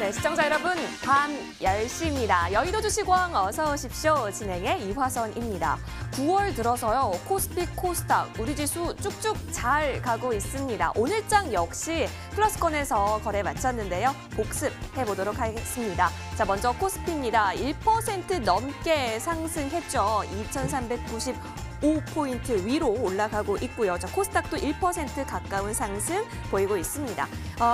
네, 시청자 여러분, 밤 10시입니다. 여의도 주식왕 어서 오십시오. 진행의 이화선입니다. 9월 들어서요, 코스피, 코스닥, 우리 지수 쭉쭉 잘 가고 있습니다. 오늘장 역시 플러스권에서 거래 마쳤는데요. 복습해보도록 하겠습니다. 자, 먼저 코스피입니다. 1% 넘게 상승했죠. 2,395포인트 위로 올라가고 있고요. 자, 코스닥도 1% 가까운 상승 보이고 있습니다.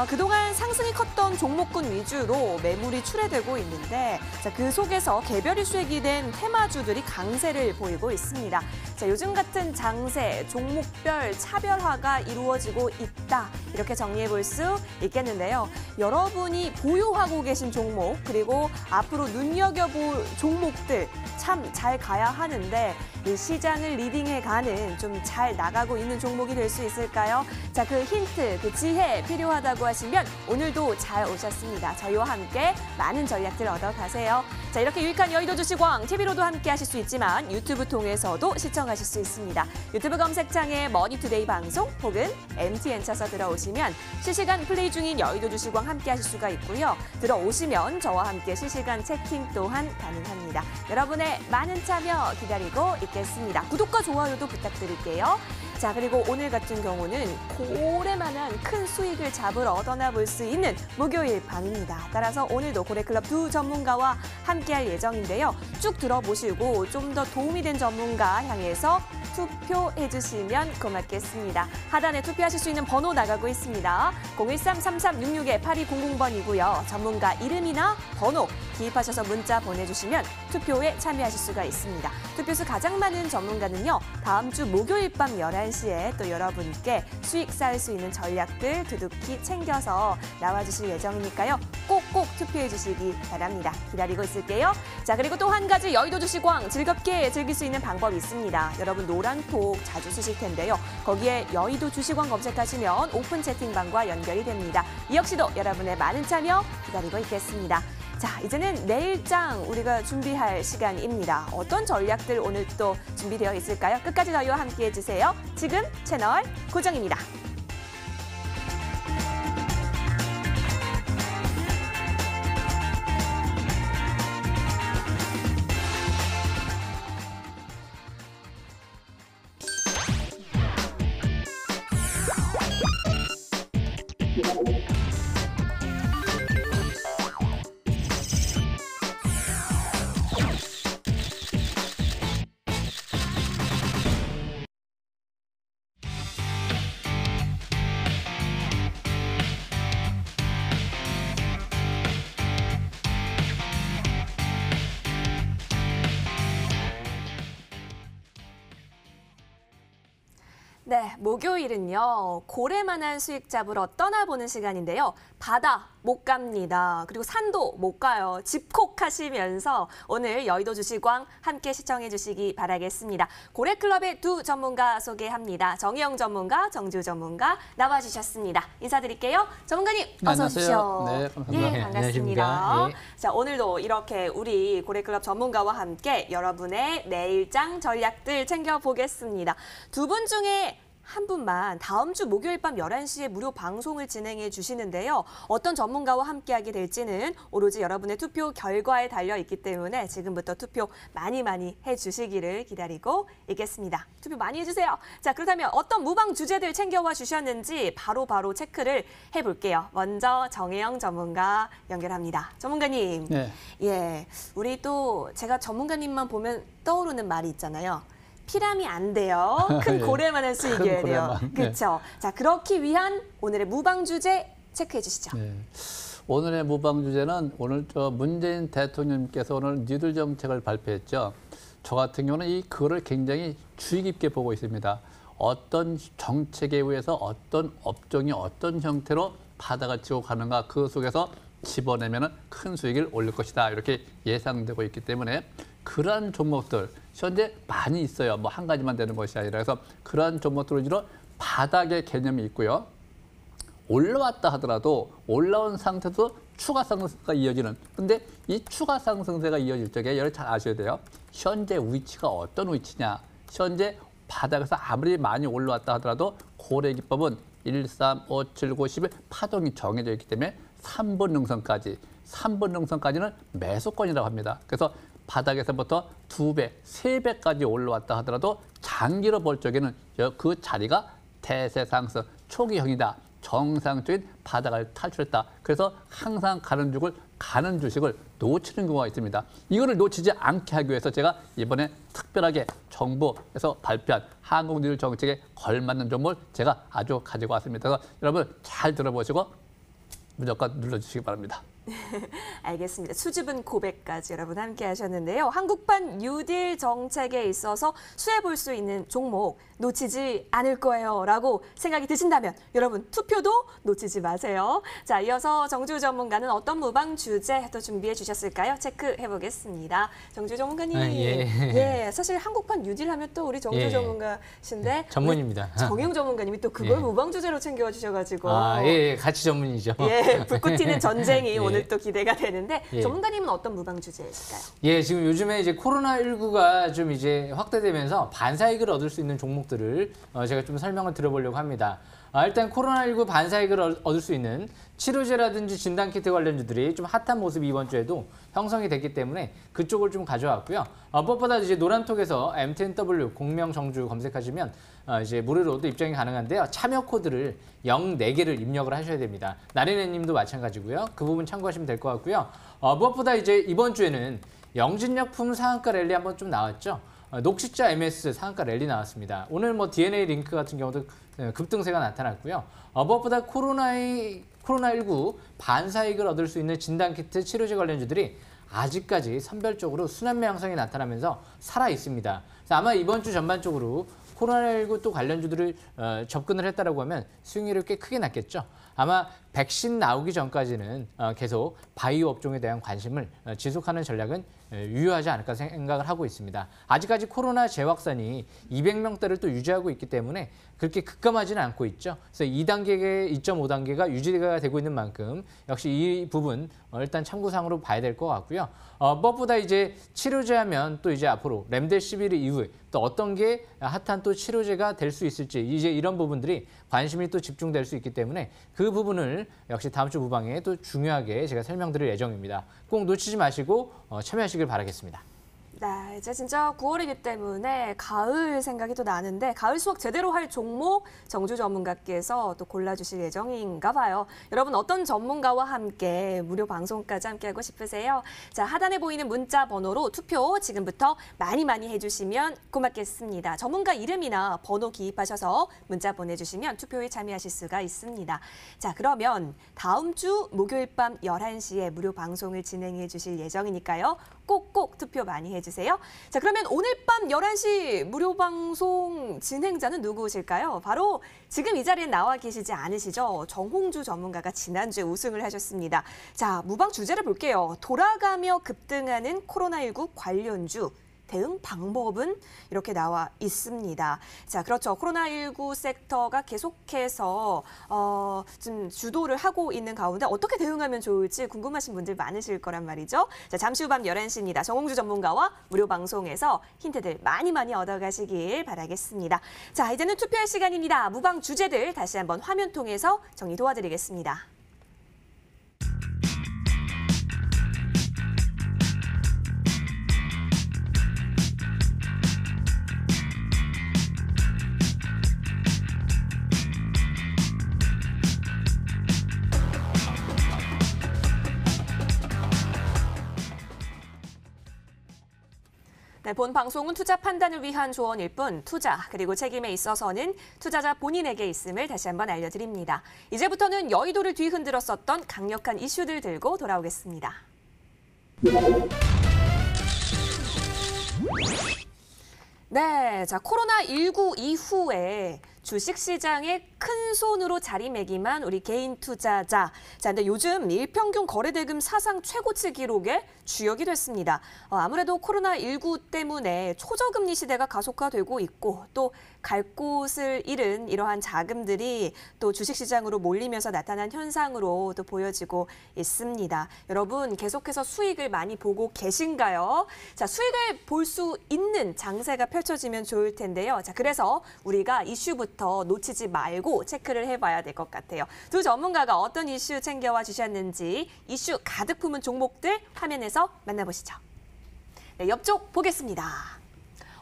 그동안 상승이 컸던 종목군 위주로 매물이 출회되고 있는데, 자, 그 속에서 개별 이슈에 기댄 테마주들이 강세를 보이고 있습니다. 자, 요즘 같은 장세, 종목별 차별화가 이루어지고 있다. 이렇게 정리해 볼 수 있겠는데요. 여러분이 보유하고 계신 종목, 그리고 앞으로 눈여겨볼 종목들 참 잘 가야 하는데, 이 시장을 리딩해가는 좀 잘 나가고 있는 종목이 될 수 있을까요? 자, 그 힌트, 그 지혜 필요하다고 하시면 오늘도 잘 오셨습니다. 저희와 함께 많은 전략들 얻어가세요. 자, 이렇게 유익한 여의도 주식왕 TV로도 함께 하실 수 있지만 유튜브 통해서도 시청하실 수 있습니다. 유튜브 검색창에 머니투데이 방송 혹은 MTN 쳐서 들어오시면 실시간 플레이 중인 여의도 주식왕 함께 하실 수가 있고요. 들어오시면 저와 함께 실시간 채팅 또한 가능합니다. 여러분의 많은 참여 기다리고 있겠습니다. 구독과 좋아요도 부탁드릴게요. 자, 그리고 오늘 같은 경우는 고래만한 큰 수익을 잡으러 얻어나 볼 수 있는 목요일 밤입니다. 따라서 오늘도 고래클럽 두 전문가와 함께할 예정인데요. 쭉 들어보시고 좀 더 도움이 된 전문가 향해서 투표해 주시면 고맙겠습니다. 하단에 투표하실 수 있는 번호 나가고 있습니다. 013-3366-8200번이고요. 전문가 이름이나 번호 기입하셔서 문자 보내주시면 투표에 참여하실 수가 있습니다. 투표수 가장 많은 전문가는요, 다음 주 목요일 밤 11시에 또 여러분께 수익 쌓을 수 있는 전략들 두둑히 챙겨서 나와주실 예정이니까요. 꼭꼭 투표해 주시기 바랍니다. 기다리고 있을게요. 자, 그리고 또 한 가지 여의도 주식왕 즐겁게 즐길 수 있는 방법이 있습니다. 여러분 노란톡 자주 쓰실 텐데요. 거기에 여의도 주식왕 검색하시면 오픈 채팅방과 연결이 됩니다. 이 역시도 여러분의 많은 참여 기다리고 있겠습니다. 자, 이제는 내일장 우리가 준비할 시간입니다. 어떤 전략들 오늘 또 준비되어 있을까요? 끝까지 저희와 함께해 주세요. 지금 채널 고정입니다. 네, 목요일은요, 고래만한 수익 잡으러 떠나보는 시간인데요. 바다 못 갑니다. 그리고 산도 못 가요. 집콕하시면서 오늘 여의도 주식왕 함께 시청해 주시기 바라겠습니다. 고래클럽의 두 전문가 소개합니다. 정희영 전문가, 정지우 전문가 나와주셨습니다. 인사드릴게요. 전문가님, 어서 오십시오. 네, 감사합니다. 네, 반갑습니다. 네. 자, 오늘도 이렇게 우리 고래클럽 전문가와 함께 여러분의 내일장 전략들 챙겨보겠습니다. 두 분 중에 한 분만 다음 주 목요일 밤 11시에 무료 방송을 진행해 주시는데요. 어떤 전문가와 함께하게 될지는 오로지 여러분의 투표 결과에 달려있기 때문에 지금부터 투표 많이 해주시기를 기다리고 있겠습니다. 투표 많이 해주세요. 자, 그렇다면 어떤 무방 주제들 챙겨와 주셨는지 바로 체크를 해볼게요. 먼저 정혜영 전문가 연결합니다. 전문가님. 네. 예, 우리 또 제가 전문가님만 보면 떠오르는 말이 있잖아요. 피람이 안 돼요. 큰 고래만한 수익이어야 돼요. 그렇죠. 네. 자, 그렇기 위한 오늘의 무방 주제 체크해 주시죠. 네. 오늘의 무방 주제는 오늘 문재인 대통령님께서 오늘 뉴딜 정책을 발표했죠. 저 같은 경우는 그거를 굉장히 주의 깊게 보고 있습니다. 어떤 정책에 의해서 어떤 업종이 어떤 형태로 바닥을 치고 가는가, 그 속에서 집어내면 큰 수익을 올릴 것이다. 이렇게 예상되고 있기 때문에 그러한 종목들 현재 많이 있어요. 뭐 한 가지만 되는 것이 아니라. 그래서 그러한 종목들 위주로 바닥의 개념이 있고요. 올라왔다 하더라도 올라온 상태도 추가 상승세가 이어지는. 근데 이 추가 상승세가 이어질 적에 여러분 잘 아셔야 돼요. 현재 위치가 어떤 위치냐. 현재 바닥에서 아무리 많이 올라왔다 하더라도 고래 기법은 1, 3, 5, 7, 9, 11 파동이 정해져 있기 때문에 3번 능선까지 3번 능선까지는 매수권이라고 합니다. 그래서 바닥에서부터 2배, 3배까지 올라왔다 하더라도 장기로 볼 적에는 그 자리가 대세 상승 초기형이다. 정상적인 바닥을 탈출했다. 그래서 항상 가는 주식을 놓치는 경우가 있습니다. 이거를 놓치지 않게 하기 위해서 제가 이번에 특별하게 정부에서 발표한 한국유일 정책에 걸맞는 종목을 제가 아주 가지고 왔습니다. 그래서 여러분 잘 들어보시고 무조건 눌러주시기 바랍니다. 알겠습니다. 수줍은 고백까지 여러분 함께 하셨는데요. 한국판 뉴딜 정책에 있어서 수혜볼 수 있는 종목 놓치지 않을 거예요 라고 생각이 드신다면 여러분 투표도 놓치지 마세요. 자, 이어서 정주 전문가는 어떤 무방 주제 또 준비해 주셨을까요? 체크해 보겠습니다. 정주 전문가님. 예, 사실 한국판 뉴딜 하면 또 우리 정주 전문가신데 전문입니다. 정영 전문가님이 또 그걸 무방 주제로 챙겨 주셔가지고 같이 전문이죠. 불꽃 튀는 전쟁이 오늘 또 기대가 되는데 예. 전문가님은 어떤 무방 주제이실까요? 예, 지금 요즘에 이제 코로나19가 좀 이제 확대되면서 반사이익을 얻을 수 있는 종목들을 제가 좀 설명을 드려보려고 합니다. 일단 코로나19 반사이익을 얻을 수 있는 치료제라든지 진단키트 관련주들이 좀 핫한 모습이 이번 주에도 형성이 됐기 때문에 그쪽을 좀 가져왔고요. 무엇보다 이제 노란톡에서 MTNW 공명정주 검색하시면 이제 무료로도 입장이 가능한데요. 참여 코드를 04개를 입력을 하셔야 됩니다. 나리네님도 마찬가지고요. 그 부분 참고하시면 될 것 같고요. 무엇보다 이제 이번 주에는 영진약품 상한가 랠리 한번 좀 나왔죠. 녹시자 MS 상한가 랠리 나왔습니다. 오늘 뭐 DNA 링크 같은 경우도 급등세가 나타났고요. 무엇보다 코로나19 반사이익을 얻을 수 있는 진단키트 치료제 관련주들이 아직까지 선별적으로 순환매 양상이 나타나면서 살아 있습니다. 아마 이번 주 전반적으로 코로나19 또 관련주들을 접근을 했다라고 하면 수익률이 꽤 크게 났겠죠. 아마 백신 나오기 전까지는 계속 바이오 업종에 대한 관심을 지속하는 전략은 유효하지 않을까 생각을 하고 있습니다. 아직까지 코로나 재확산이 200명대를 또 유지하고 있기 때문에 그렇게 급감하지는 않고 있죠. 그래서 2단계, 2.5단계가 유지가 되고 있는 만큼 역시 이 부분 일단 참고사항으로 봐야 될 것 같고요. 무엇보다 이제 치료제 하면 또 이제 앞으로 렘데시비르 이후에 또 어떤 게 핫한 또 치료제가 될 수 있을지 이제 이런 부분들이 관심이 또 집중될 수 있기 때문에 그 부분을 역시 다음 주 무방에 또 중요하게 제가 설명드릴 예정입니다. 꼭 놓치지 마시고 참여하시길 바라겠습니다. 네, 이제 진짜 9월이기 때문에 가을 생각이 또 나는데 가을 수확 제대로 할 종목 정주 전문가께서 또 골라주실 예정인가 봐요. 여러분 어떤 전문가와 함께 무료 방송까지 함께하고 싶으세요? 자, 하단에 보이는 문자 번호로 투표 지금부터 많이 해주시면 고맙겠습니다. 전문가 이름이나 번호 기입하셔서 문자 보내주시면 투표에 참여하실 수가 있습니다. 자, 그러면 다음 주 목요일 밤 11시에 무료 방송을 진행해 주실 예정이니까요. 꼭꼭 투표 많이 해주세요. 자, 그러면 오늘 밤 11시 무료 방송 진행자는 누구실까요? 바로 지금 이 자리에 나와 계시지 않으시죠? 정홍주 전문가가 지난주에 우승을 하셨습니다. 자, 무방 주제를 볼게요. 돌아가며 급등하는 코로나19 관련주. 대응 방법은 이렇게 나와 있습니다. 자, 그렇죠. 코로나19 섹터가 계속해서 좀 주도를 하고 있는 가운데 어떻게 대응하면 좋을지 궁금하신 분들 많으실 거란 말이죠. 자, 잠시 후 밤 11시입니다. 정홍주 전문가와 무료 방송에서 힌트들 많이 얻어가시길 바라겠습니다. 자, 이제는 투표할 시간입니다. 무방 주제들 다시 한번 화면 통해서 정리 도와드리겠습니다. 네, 본 방송은 투자 판단을 위한 조언일 뿐 투자 그리고 책임에 있어서는 투자자 본인에게 있음을 다시 한번 알려드립니다. 이제부터는 여의도를 뒤흔들었었던 강력한 이슈들 들고 돌아오겠습니다. 네, 자, 코로나19 이후에 주식시장에 큰 손으로 자리매김한 우리 개인 투자자. 자, 근데 요즘 일평균 거래대금 사상 최고치 기록에 주역이 됐습니다. 아무래도 코로나19 때문에 초저금리 시대가 가속화되고 있고 또 갈 곳을 잃은 이러한 자금들이 또 주식시장으로 몰리면서 나타난 현상으로 또 보여지고 있습니다. 여러분 계속해서 수익을 많이 보고 계신가요? 자, 수익을 볼 수 있는 장세가 펼쳐지면 좋을 텐데요. 자, 그래서 우리가 이슈부터 놓치지 말고 체크를 해봐야 될 것 같아요. 두 전문가가 어떤 이슈 챙겨와 주셨는지 이슈 가득 품은 종목들 화면에서 만나보시죠. 네, 옆쪽 보겠습니다.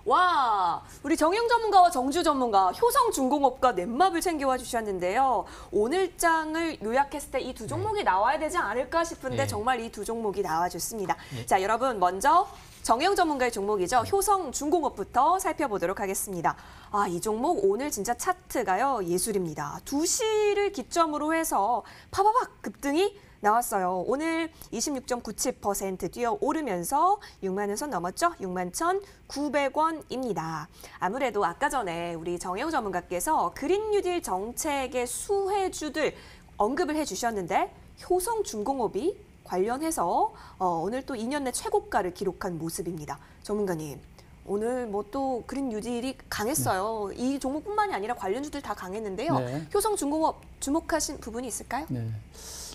와, 우리 정영 전문가와 정주 전문가, 효성중공업과 넷마블 챙겨와 주셨는데요. 오늘 장을 요약했을 때 이 두 종목이 나와야 되지 않을까 싶은데 네. 정말 이 두 종목이 나와줬습니다. 자, 여러분 먼저 정영 전문가의 종목이죠. 효성중공업부터 살펴보도록 하겠습니다. 아, 이 종목 오늘 진짜 차트가요. 예술입니다. 2시를 기점으로 해서 파바박 급등이 나왔어요. 오늘 26.97% 뛰어오르면서 6만 원 선 넘었죠? 61,900원입니다. 아무래도 아까 전에 우리 정영 전문가께서 그린 뉴딜 정책의 수혜주들 언급을 해주셨는데 효성중공업이 관련해서 오늘 또 2년 내 최고가를 기록한 모습입니다. 전문가님. 오늘 뭐 또 그린 뉴딜이 강했어요. 이 종목뿐만이 아니라 관련주들 다 강했는데요. 네. 효성중공업 주목하신 부분이 있을까요? 네.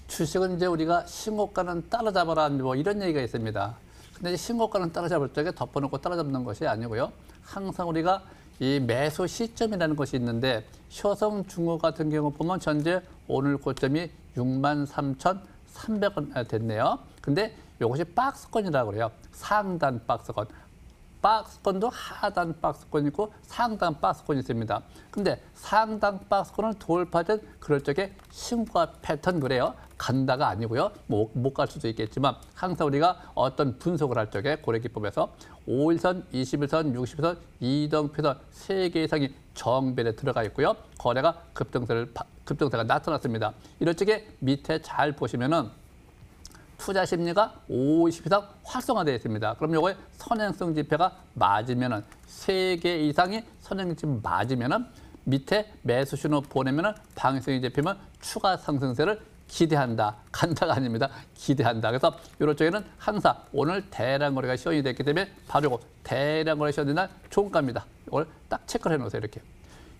주식은 이제 우리가 신고가는 따라잡아라 뭐 이런 얘기가 있습니다. 근데 이제 신고가는 따라잡을 적에 덮어놓고 따라잡는 것이 아니고요. 항상 우리가 이 매수 시점이라는 것이 있는데 효성중공업 같은 경우 보면 현재 오늘 고점이 63,300원 됐네요. 근데 이것이 박스권이라고 그래요. 상단 박스권. 박스권도 하단 박스권이 있고 상단 박스권이 있습니다. 근데 상단 박스권을 돌파된 그럴 적에 신고가 패턴 그래요. 간다가 아니고요. 못 갈 수도 있겠지만 항상 우리가 어떤 분석을 할 적에 고래기법에서 5일선, 21선, 60선, 이동표선 3개 이상이 정변에 들어가 있고요. 거래가 급등세가 나타났습니다. 이럴 적에 밑에 잘 보시면은 투자 심리가 50 이상 활성화되어 있습니다. 그럼 요거에 선행성 지표가 맞으면은 3개 이상이 선행성 맞으면은 밑에 매수 신호 보내면은 방향성이 잡히면 추가 상승세를 기대한다. 간다가 아닙니다. 기대한다. 그래서 이런 쪽에는 항상 오늘 대량 거래가 시연이 됐기 때문에 바로 이거 대량 거래 시연된 날 종가입니다. 이걸 딱 체크를 해놓으세요. 이렇게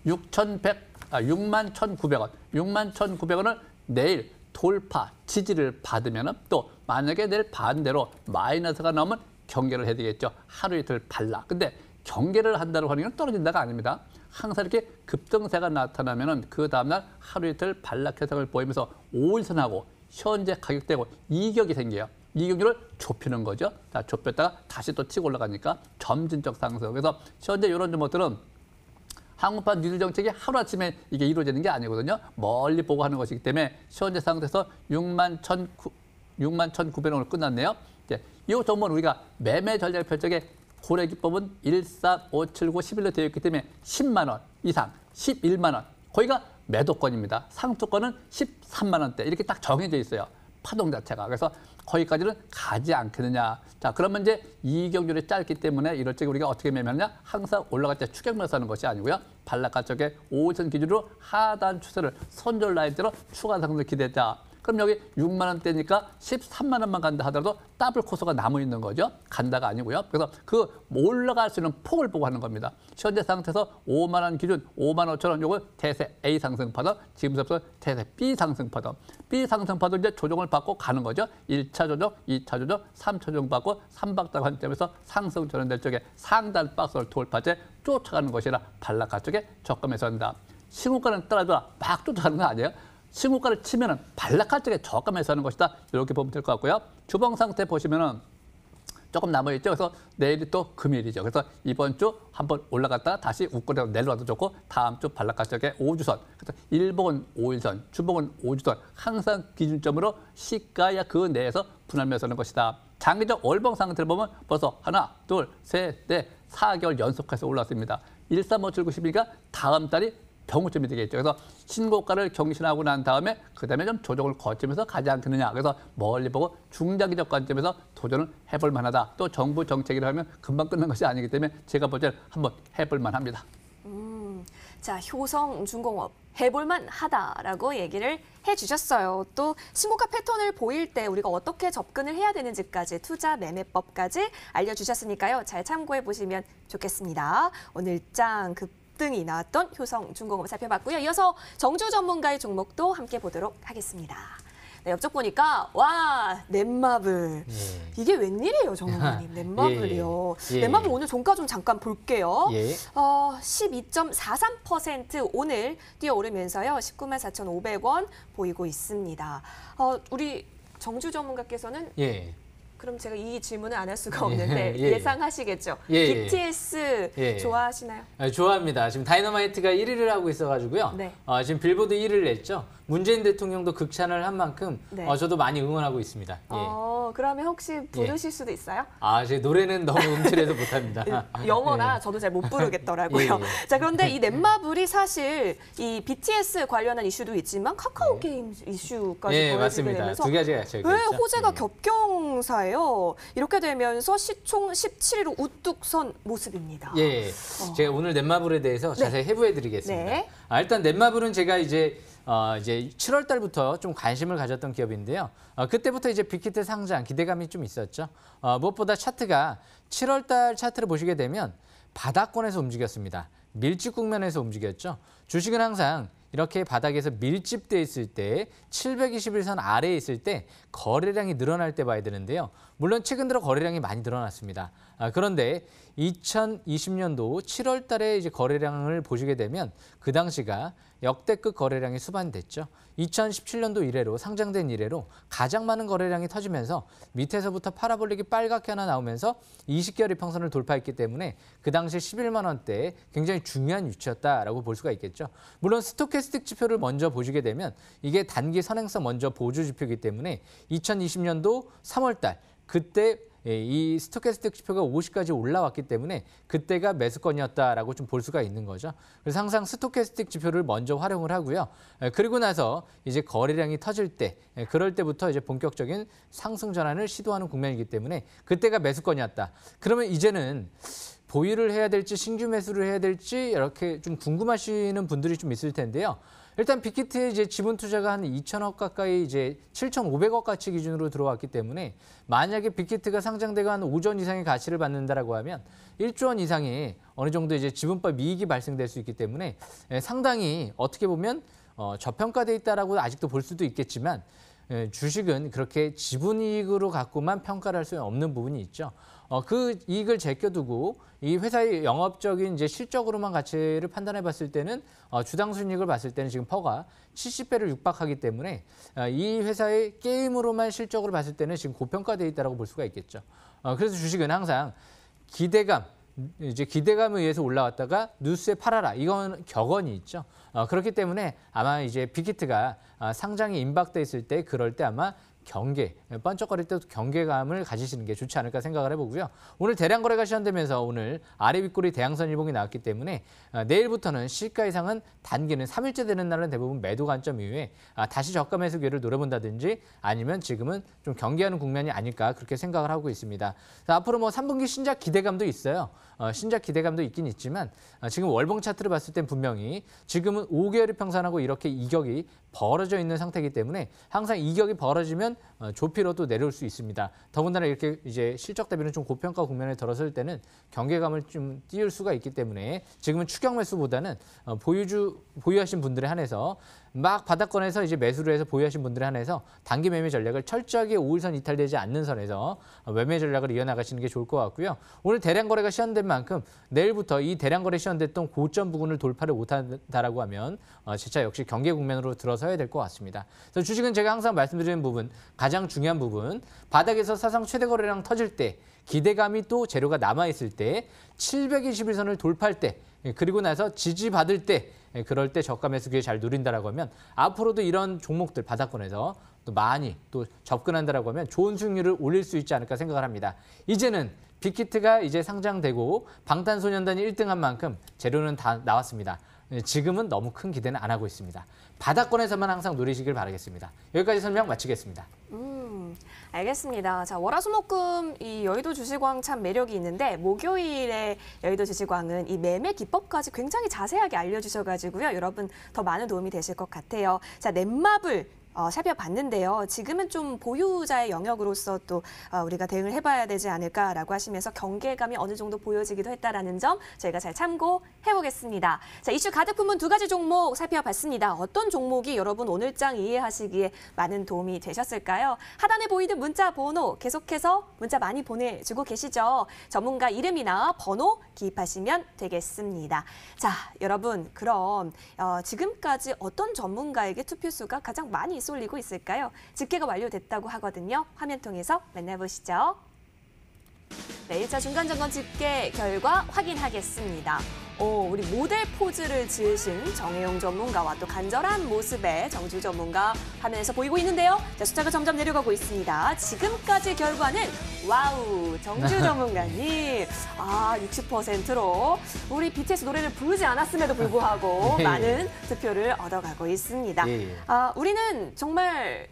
61,900원, 61,900원을 내일 돌파 지지를 받으면 또 만약에 내일 반대로 마이너스가 나오면 경계를 해야 되겠죠. 하루 이틀 발라. 근데 경계를 한다고 하는 건 떨어진다가 아닙니다. 항상 이렇게 급등세가 나타나면 그 다음날 하루 이틀 반락 현상을 보이면서 5일선하고 현재 가격대고 이격이 생겨요. 이격을 좁히는 거죠. 자, 좁혔다가 다시 또 치고 올라가니까 점진적 상승. 그래서 현재 이런 종목들은 한국판 뉴딜 정책이 하루아침에 이게 이루어지는 게 아니거든요. 멀리 보고 하는 것이기 때문에 현재 상태에서 61,900원으로 끝났네요. 이제 이 종목은 우리가 매매 전략 펼적에 고래기법은 14579 11로 되어 있기 때문에 10만 원 이상, 11만 원, 거기가 매도권입니다. 상투권은 13만 원대 이렇게 딱 정해져 있어요. 파동 자체가. 그래서 거기까지는 가지 않겠느냐. 자, 그러면 이제 이격률이 짧기 때문에 이럴 적에 우리가 어떻게 매매하느냐? 항상 올라갈 때 추격 매수하는 것이 아니고요. 반락가 쪽에 5일선 기준으로 하단 추세를 손절 라인대로 추가 상승을 기대했다. 그럼 여기 6만 원대니까 13만 원만 간다 하더라도 더블 코스가 남아 있는 거죠. 간다가 아니고요. 그래서 그 올라갈 수 있는 폭을 보고 하는 겁니다. 현재 상태에서 5만 원 기준 5만 5천 원 요거 대세 A 상승 파동, 지금부터 대세 B 상승 파동. B 상승 파동 이제 조정을 받고 가는 거죠. 1차 조정, 2차 조정, 3차 조정 받고 3박자 관점에서 상승 전환될 쪽에 상단 박스를 돌파제 쫓아가는 것이라 반락가 쪽에 적금에서 한다. 신고가는 따라줘라 막 쫓아가는 거 아니에요? 신고가를 치면은 반락할 적에 저감해서 하는 것이다. 이렇게 보면 될 것 같고요. 주봉 상태 보시면은 조금 남아있죠. 그래서 내일이 또 금요일이죠. 그래서 이번 주 한번 올라갔다가 다시 웃고내려 내려와도 좋고 다음 주 반락할 적에 5주선. 그래서 일봉은 5일선, 주봉은 5주선. 항상 기준점으로 시가야 그 내에서 분할매수 하는 것이다. 장기적 월봉 상태를 보면 벌써 하나, 둘, 셋, 넷, 4개월 연속해서 올랐습니다. 1357912가 다음 달이 병우점이 되겠죠. 그래서 신고가를 경신하고 난 다음에 그다음에 좀 조정을 거치면서 가지 않겠느냐. 그래서 멀리 보고 중장기적 관점에서 도전을 해볼 만하다. 또 정부 정책이라 하면 금방 끝난 것이 아니기 때문에 제가 볼 때는 한번 해볼 만합니다. 자, 효성중공업 해볼만 하다라고 얘기를 해주셨어요. 또 신고가 패턴을 보일 때 우리가 어떻게 접근을 해야 되는지까지 투자 매매법까지 알려주셨으니까요. 잘 참고해 보시면 좋겠습니다. 오늘 장 급등이 나왔던 효성중공업 살펴봤고요. 이어서 정주 전문가의 종목도 함께 보도록 하겠습니다. 네, 옆쪽 보니까 와 넷마블 이게 웬일이에요, 전문가님. 넷마블이요. 예. 넷마블 오늘 종가 좀 잠깐 볼게요. 예. 12.43% 오늘 뛰어오르면서요. 194,500원 보이고 있습니다. 우리 정주 전문가께서는 예. 그럼 제가 이 질문을 안 할 수가 없는데 예. 예상하시겠죠? 예. BTS 예. 좋아하시나요? 좋아합니다. 지금 다이너마이트가 1위를 하고 있어가지고요. 네. 지금 빌보드 1위를 냈죠. 문재인 대통령도 극찬을 한 만큼 네. 저도 많이 응원하고 있습니다. 예. 그러면 혹시 부르실 수도 있어요? 제 노래는 너무 음칠해서 못합니다. 영어라 예. 저도 잘 못 부르겠더라고요. 예. 자, 그런데 이 넷마블이 사실 이 BTS 관련한 이슈도 있지만 카카오 게임 이슈까지 예, 벌어지게 맞습니다. 되면서 두 가지가 제 왜 호재가 겹경사예요? 이렇게 되면서 시총 17위로 우뚝 선 모습입니다. 예, 제가 오늘 넷마블에 대해서 자세히 해부해드리겠습니다. 네. 일단 넷마블은 제가 이제 7월 달부터 좀 관심을 가졌던 기업인데요. 그때부터 이제 빅히트 상장 기대감이 좀 있었죠. 무엇보다 차트가 7월 달 차트를 보시게 되면 바닥권에서 움직였습니다. 밀집 국면에서 움직였죠. 주식은 항상 이렇게 바닥에서 밀집돼 있을 때 721선 아래에 있을 때 거래량이 늘어날 때 봐야 되는데요. 물론 최근 들어 거래량이 많이 늘어났습니다. 그런데 2020년도 7월 달에 이제 거래량을 보시게 되면 그 당시가 역대급 거래량이 수반됐죠. 2017년도 이래로 상장된 이래로 가장 많은 거래량이 터지면서 밑에서부터 파라볼릭이 빨갛게 하나 나오면서 20개월 이평선을 돌파했기 때문에 그 당시 11만 원대에 굉장히 중요한 위치였다라고 볼 수가 있겠죠. 물론 스토캐스틱 지표를 먼저 보시게 되면 이게 단기 선행성 먼저 보조 지표이기 때문에 2020년도 3월 달 그때 이 스토캐스틱 지표가 50까지 올라왔기 때문에 그때가 매수권이었다라고 좀 볼 수가 있는 거죠. 그래서 항상 스토캐스틱 지표를 먼저 활용을 하고요. 그리고 나서 이제 거래량이 터질 때, 그럴 때부터 이제 본격적인 상승 전환을 시도하는 국면이기 때문에 그때가 매수권이었다. 그러면 이제는 보유를 해야 될지 신규 매수를 해야 될지 이렇게 좀 궁금하시는 분들이 좀 있을 텐데요. 일단 빅히트에 이제 지분 투자가 한 2천억 가까이 이제 7,500억 가치 기준으로 들어왔기 때문에 만약에 빅히트가 상장되고 한 5조 원 이상의 가치를 받는다라고 하면 1조 원 이상의 어느 정도 이제 지분법 이익이 발생될 수 있기 때문에 상당히 어떻게 보면 저평가돼 있다라고 아직도 볼 수도 있겠지만 주식은 그렇게 지분이익으로 갖고만 평가를 할 수 없는 부분이 있죠. 그 이익을 제껴두고 이 회사의 영업적인 이제 실적으로만 가치를 판단해 봤을 때는 주당 순이익을 봤을 때는 지금 퍼가 70배를 육박하기 때문에 이 회사의 게임으로만 실적으로 봤을 때는 지금 고평가되어 있다고 볼 수가 있겠죠. 그래서 주식은 항상 기대감에 의해서 올라왔다가 뉴스에 팔아라. 이건 격언이 있죠. 그렇기 때문에 아마 이제 빅히트가 상장이 임박돼 있을 때 그럴 때 아마 번쩍거릴 때도 경계감을 가지시는 게 좋지 않을까 생각을 해보고요. 오늘 대량 거래가 시작되면서 오늘 아래 윗꼬리 대양선 일봉이 나왔기 때문에 내일부터는 시가 이상은 단기는 3일째 되는 날은 대부분 매도 관점 이후에 다시 저가 매수 기회를 노려본다든지 아니면 지금은 좀 경계하는 국면이 아닐까 그렇게 생각을 하고 있습니다. 앞으로 뭐 3분기 신작 기대감도 있어요. 신작 기대감도 있긴 있지만 지금 월봉 차트를 봤을 땐 분명히 지금은 5개월이 평산하고 이렇게 이격이 벌어져 있는 상태이기 때문에 항상 이격이 벌어지면 조피로 또 내려올 수 있습니다. 더군다나 이렇게 이제 실적 대비는 좀 고평가 국면에 들어설 때는 경계감을 좀 띄울 수가 있기 때문에 지금은 추격 매수보다는 보유하신 분들에 한해서 막 바닥권에서 이제 매수를 해서 보유하신 분들에 한해서 단기 매매 전략을 철저하게 5일선 이탈되지 않는 선에서 매매 전략을 이어나가시는 게 좋을 것 같고요. 오늘 대량 거래가 시작된 만큼 내일부터 이 대량 거래 시작됐던 고점 부근을 돌파를 못한다라고 하면 재차 역시 경계 국면으로 들어서야 될 것 같습니다. 그래서 주식은 제가 항상 말씀드리는 부분, 가장 중요한 부분, 바닥에서 사상 최대 거래량 터질 때 기대감이 또 재료가 남아있을 때 721선을 돌파할 때 그리고 나서 지지받을 때 그럴 때 저가 매수 기회 잘 누린다라고 하면 앞으로도 이런 종목들 바닥권에서 또 많이 또 접근한다라고 하면 좋은 수익률을 올릴 수 있지 않을까 생각을 합니다. 이제는 빅히트가 이제 상장되고 방탄소년단이 1등한 만큼 재료는 다 나왔습니다. 지금은 너무 큰 기대는 안 하고 있습니다. 바닥권에서만 항상 노리시길 바라겠습니다. 여기까지 설명 마치겠습니다. 알겠습니다. 자, 월화수목금 이 여의도 주식왕 참 매력이 있는데 목요일에 여의도 주식왕은 이 매매 기법까지 굉장히 자세하게 알려주셔가지고요. 여러분 더 많은 도움이 되실 것 같아요. 자, 넷마블 살펴봤는데요. 지금은 좀 보유자의 영역으로서 또 우리가 대응을 해봐야 되지 않을까라고 하시면서 경계감이 어느 정도 보여지기도 했다라는 점 저희가 잘 참고해 해보겠습니다. 자, 이슈 가득 품은 두 가지 종목 살펴봤습니다. 어떤 종목이 여러분 오늘장 이해하시기에 많은 도움이 되셨을까요? 하단에 보이는 문자 번호 계속해서 문자 많이 보내주고 계시죠? 전문가 이름이나 번호 기입하시면 되겠습니다. 자, 여러분 그럼 지금까지 어떤 전문가에게 투표수가 가장 많이 쏠리고 있을까요? 집계가 완료됐다고 하거든요. 화면 통해서 만나보시죠. 네, 1차 중간점검 집계 결과 확인하겠습니다. 우리 모델 포즈를 지으신 정혜용 전문가와 또 간절한 모습의 정주 전문가 화면에서 보이고 있는데요. 자, 숫자가 점점 내려가고 있습니다. 지금까지 결과는 와우, 정주 전문가님 60%로 우리 BTS 노래를 부르지 않았음에도 불구하고 네. 많은 투표를 얻어가고 있습니다. 네. 우리는 정말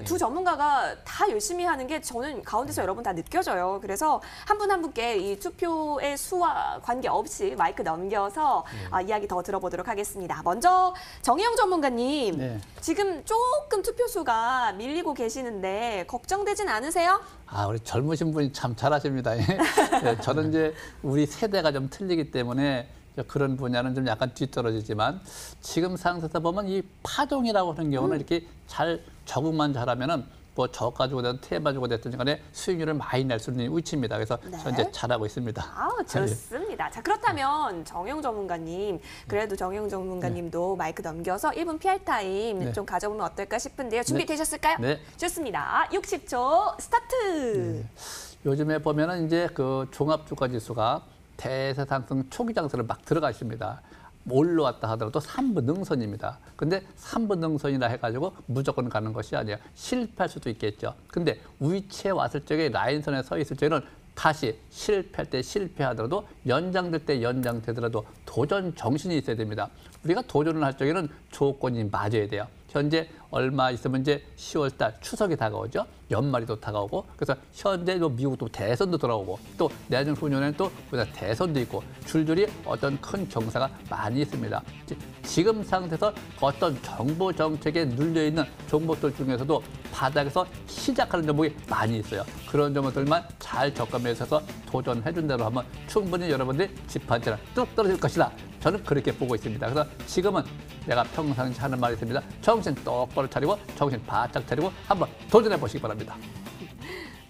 두 전문가가 다 열심히 하는 게 저는 가운데서 여러분 다 느껴져요. 그래서 한 분 한 분께 이 투표의 수와 관계없이 마이크 넘겨서 이야기 더 들어보도록 하겠습니다. 먼저 정혜영 전문가님, 네. 지금 조금 투표수가 밀리고 계시는데 걱정되진 않으세요? 우리 젊으신 분이 참 잘하십니다. 네, 저는 이제 우리 세대가 좀 틀리기 때문에 그런 분야는 좀 약간 뒤떨어지지만 지금 상태에서 보면 이 파종이라고 하는 경우는 이렇게 잘 적응만 잘하면은 뭐 저 가지고 됐든 태 가지고 됐든 간에 수익률을 많이 낼 수 있는 위치입니다. 그래서 네. 현재 잘하고 있습니다. 좋습니다. 자, 그렇다면 정혜영 전문가님, 그래도 정혜영 전문가님도 마이크 넘겨서 1분 PR 타임 네. 좀 가져보면 어떨까 싶은데요. 준비되셨을까요? 네. 좋습니다. 60초 스타트. 요즘에 보면은 이제 그 종합주가지수가 대세 상승 초기 장세를 막 들어가 있습니다. 올라왔다 하더라도 3분 능선입니다. 근데 3분 능선이라 해가지고 무조건 가는 것이 아니에요. 실패할 수도 있겠죠. 근데 위치에 왔을 적에 라인선에 서 있을 적에는 다시 실패할 때 실패하더라도 연장될 때 연장되더라도 도전 정신이 있어야 됩니다. 우리가 도전을 할 적에는 조건이 맞아야 돼요. 현재 얼마 있으면 이제 10월 달 추석이 다가오죠. 연말이도 다가오고 그래서 현재 미국도 대선도 돌아오고 또 내년 후년에는 또 우리나라 대선도 있고 줄줄이 어떤 큰 경사가 많이 있습니다. 지금 상태에서 어떤 정부 정책에 눌려있는 종목들 중에서도 바닥에서 시작하는 종목이 많이 있어요. 그런 종목들만 잘 접근해서 도전해준 대로 하면 충분히 여러분들이 집 한 채는 뚝 떨어질 것이다. 저는 그렇게 보고 있습니다. 그래서 지금은 내가 평상시 하는 말이 있습니다. 정신 똑바로 차리고 정신 바짝 차리고 한번 도전해 보시기 바랍니다.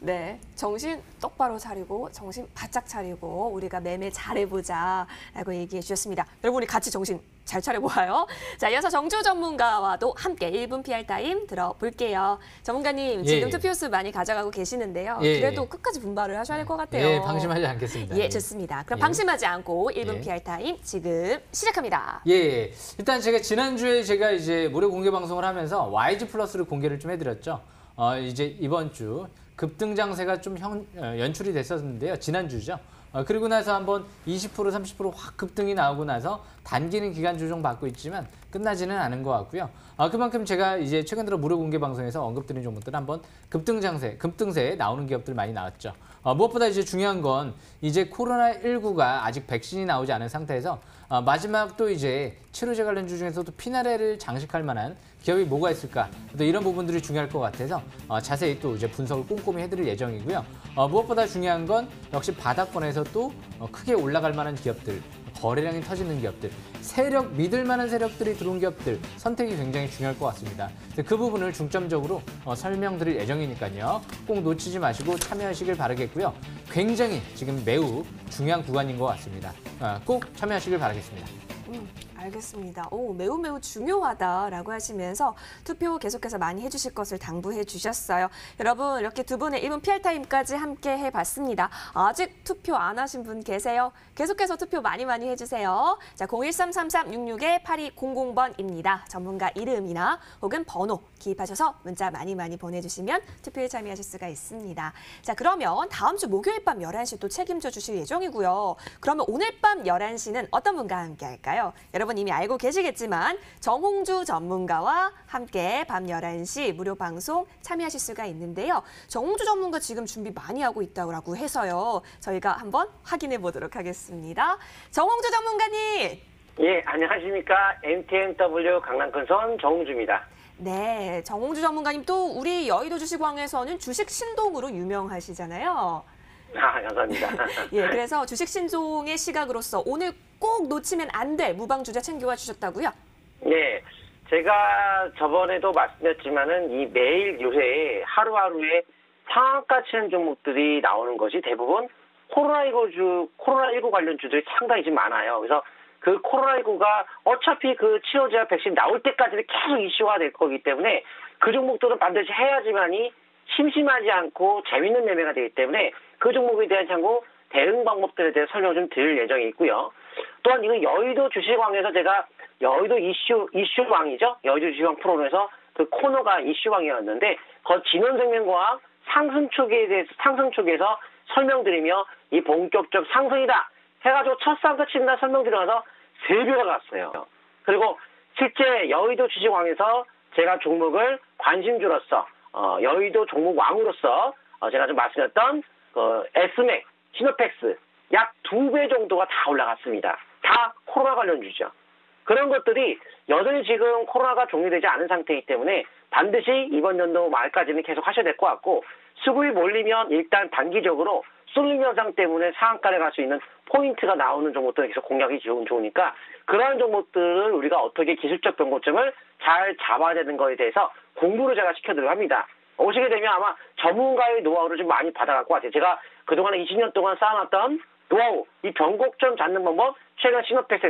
네, 정신 똑바로 차리고 정신 바짝 차리고 우리가 매매 잘해보자라고 얘기해 주셨습니다. 여러분 우리 같이 정신 잘 차려보아요. 자, 이어서 정주 전문가와도 함께 1분 PR 타임 들어볼게요. 전문가님, 지금 투표수 많이 가져가고 계시는데요. 그래도 끝까지 분발을 하셔야 할 것 같아요. 예, 방심하지 않겠습니다. 예, 좋습니다. 그럼 방심하지 않고 1분 PR 타임 지금 시작합니다. 예, 일단 제가 지난주에 제가 이제 무료 공개 방송을 하면서 YG 플러스를 공개를 좀 해드렸죠. 이제 이번 주 급등 장세가 좀 연출이 됐었는데요. 지난주죠. 그리고 나서 한번 20% 30% 확 급등이 나오고 나서 단기는 기간 조정 받고 있지만 끝나지는 않은 것 같고요. 그만큼 제가 이제 최근 들어 무료 공개 방송에서 언급드린 종목들 한번 급등 장세, 급등세에 나오는 기업들 많이 나왔죠. 무엇보다 이제 중요한 건 이제 코로나19가 아직 백신이 나오지 않은 상태에서 마지막 또 이제 치료제 관련주 중에서도 피나레를 장식할 만한 기업이 뭐가 있을까? 또 이런 부분들이 중요할 것 같아서 자세히 또 이제 분석을 꼼꼼히 해드릴 예정이고요. 무엇보다 중요한 건 역시 바닥권에서 또 크게 올라갈 만한 기업들, 거래량이 터지는 기업들, 믿을 만한 세력들이 들어온 기업들 선택이 굉장히 중요할 것 같습니다. 그 부분을 중점적으로 설명드릴 예정이니까요. 꼭 놓치지 마시고 참여하시길 바라겠고요. 굉장히 지금 매우 중요한 구간인 것 같습니다. 꼭 참여하시길 바라겠습니다. 알겠습니다. 매우 중요하다라고 하시면서 투표 계속해서 많이 해주실 것을 당부해 주셨어요. 여러분 이렇게 두 분의 1분 PR 타임까지 함께 해봤습니다. 아직 투표 안 하신 분 계세요? 계속해서 투표 많이 해주세요. 자, 01333-661-8200번입니다. 전문가 이름이나 혹은 번호 기입하셔서 문자 많이 보내주시면 투표에 참여하실 수가 있습니다. 자, 그러면 다음 주 목요일 밤 11시 또 책임져 주실 예정이고요. 그러면 오늘 밤 11시는 어떤 분과 함께 할까요? 여러분 이미 알고 계시겠지만 정홍주 전문가와 함께 밤 11시 무료 방송 참여하실 수가 있는데요. 정홍주 전문가 지금 준비 많이 하고 있다고 해서요. 저희가 한번 확인해 보도록 하겠습니다. 정홍주 전문가님. 예, 안녕하십니까. MTNW 강남큰손 정홍주입니다. 네, 정홍주 전문가님 또 우리 여의도 주식왕에서는 주식 신동으로 유명하시잖아요. 감사합니다. 예, 그래서 주식 신종의 시각으로서 오늘 꼭 놓치면 안 될 무방 주자 챙겨와 주셨다고요? 네. 제가 저번에도 말씀드렸지만은 이 매일 요새 하루하루에 상한가 치는 종목들이 나오는 것이 대부분 코로나19 관련 주들이 상당히 좀 많아요. 그래서 그 코로나19가 어차피 그 치료제와 백신 나올 때까지는 계속 이슈가 될 거기 때문에 그 종목들은 반드시 해야지만이 심심하지 않고 재밌는 매매가 되기 때문에 그 종목에 대한 참고 대응 방법들에 대해 설명을 좀 드릴 예정이 있고요. 또한 이거 여의도 주식왕에서 제가 여의도 이슈왕이죠. 여의도 주식왕 프로그램에서 그 코너가 이슈왕이었는데 그 진원생명과학 상승 초기에서 설명드리며 이 본격적 상승이다 해가지고 첫 상승 친다 설명드려서 3배가 갔어요. 그리고 실제 여의도 주식왕에서 제가 종목을 관심주로서 여의도 종목 왕으로서 제가 좀 말씀드렸던 그 S맥, 시노펙스 약 2배 정도가 다 올라갔습니다. 다 코로나 관련주죠. 그런 것들이 여전히 지금 코로나가 종료되지 않은 상태이기 때문에 반드시 이번 연도 말까지는 계속 하셔야 될 것 같고 수급이 몰리면 일단 단기적으로 쏠림 현상 때문에 상한가를 갈 수 있는 포인트가 나오는 종목들은 계속 공략이 좋으니까 그러한 종목들을 우리가 어떻게 기술적 변고점을 잘 잡아야 되는 거에 대해서 공부를 제가 시켜드리려 합니다. 오시게 되면 아마 전문가의 노하우를 좀 많이 받아갈 것 같아요. 제가 그동안 20년 동안 쌓아놨던 노하우, 이 변곡점 잡는 방법, 최근 시노펙스,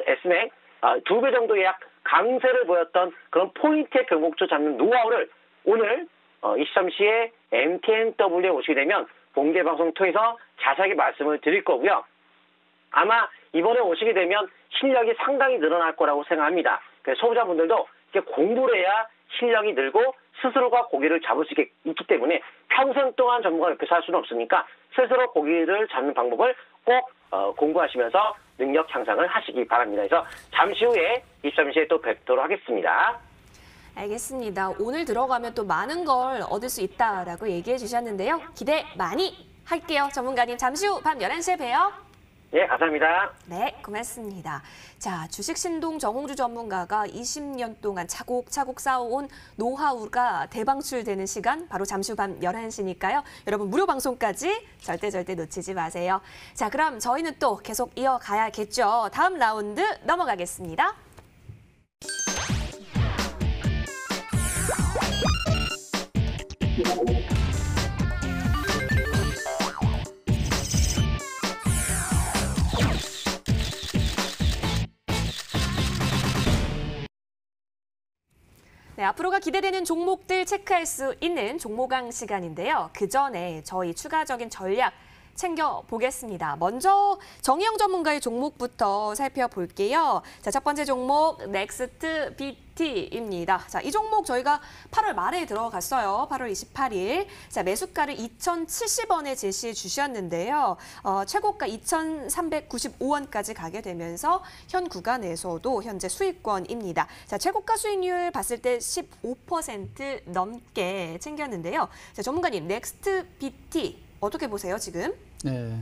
S맥 2배 정도의 약 강세를 보였던 그런 포인트의 변곡점 잡는 노하우를 오늘 23시에 MTNW에 오시게 되면 공개 방송 통해서 자세하게 말씀을 드릴 거고요. 아마 이번에 오시게 되면 실력이 상당히 늘어날 거라고 생각합니다. 그래서 소비자분들도 이제 공부를 해야 실력이 늘고 스스로가 고기를 잡을 수 있기 때문에 평생 동안 전문가 옆에서 할 수는 없으니까 스스로 고기를 잡는 방법을 꼭 공부하시면서 능력 향상을 하시기 바랍니다. 그래서 잠시 후에 23시에 또 뵙도록 하겠습니다. 알겠습니다. 오늘 들어가면 또 많은 걸 얻을 수 있다라고 얘기해 주셨는데요. 기대 많이 할게요. 전문가님 잠시 후 밤 11시에 봬요. 예, 감사합니다. 네, 고맙습니다. 자, 주식 신동 정홍주 전문가가 20년 동안 차곡차곡 쌓아온 노하우가 대방출되는 시간 바로 잠시 후 밤 11시니까요. 여러분 무료 방송까지 절대 놓치지 마세요. 자, 그럼 저희는 또 계속 이어가야겠죠. 다음 라운드 넘어가겠습니다. 네, 앞으로가 기대되는 종목들 체크할 수 있는 종목왕 시간인데요. 그 전에 저희 추가적인 전략 챙겨보겠습니다. 먼저 정희영 전문가의 종목부터 살펴볼게요. 자, 첫 번째 종목 넥스트 BT입니다. 자, 이 종목 저희가 8월 말에 들어갔어요. 8월 28일. 자, 매수가를 2,070원에 제시해 주셨는데요. 최고가 2,395원까지 가게 되면서 현 구간에서도 현재 수익권입니다. 자, 최고가 수익률 봤을 때 15% 넘게 챙겼는데요. 자, 전문가님, 넥스트 BT 어떻게 보세요, 지금? 네,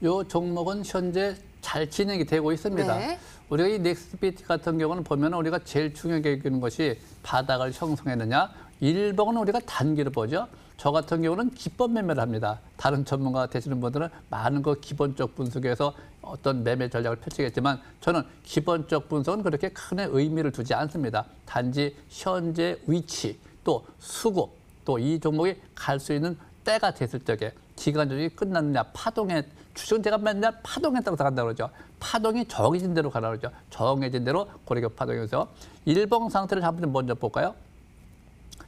이 종목은 현재 잘 진행이 되고 있습니다. 네. 우리가 이 넥스트비트 같은 경우는 보면 우리가 제일 중요하게 여기는 것이 바닥을 형성했느냐. 1번은 우리가 단기를 보죠. 저 같은 경우는 기법 매매를 합니다. 다른 전문가 되시는 분들은 많은 거 기본적 분석에서 어떤 매매 전략을 펼치겠지만 저는 기본적 분석은 그렇게 큰 의미를 두지 않습니다. 단지 현재 위치, 또 수급, 또 이 종목이 갈 수 있는 때가 됐을 적에 기간적이 끝났느냐, 파동에, 주식은 제가 맨날 파동에 따라서 간다고 그러죠. 파동이 정해진 대로 가라고 그러죠. 정해진 대로 고리가 파동에서 일봉 상태를 한번 먼저 볼까요?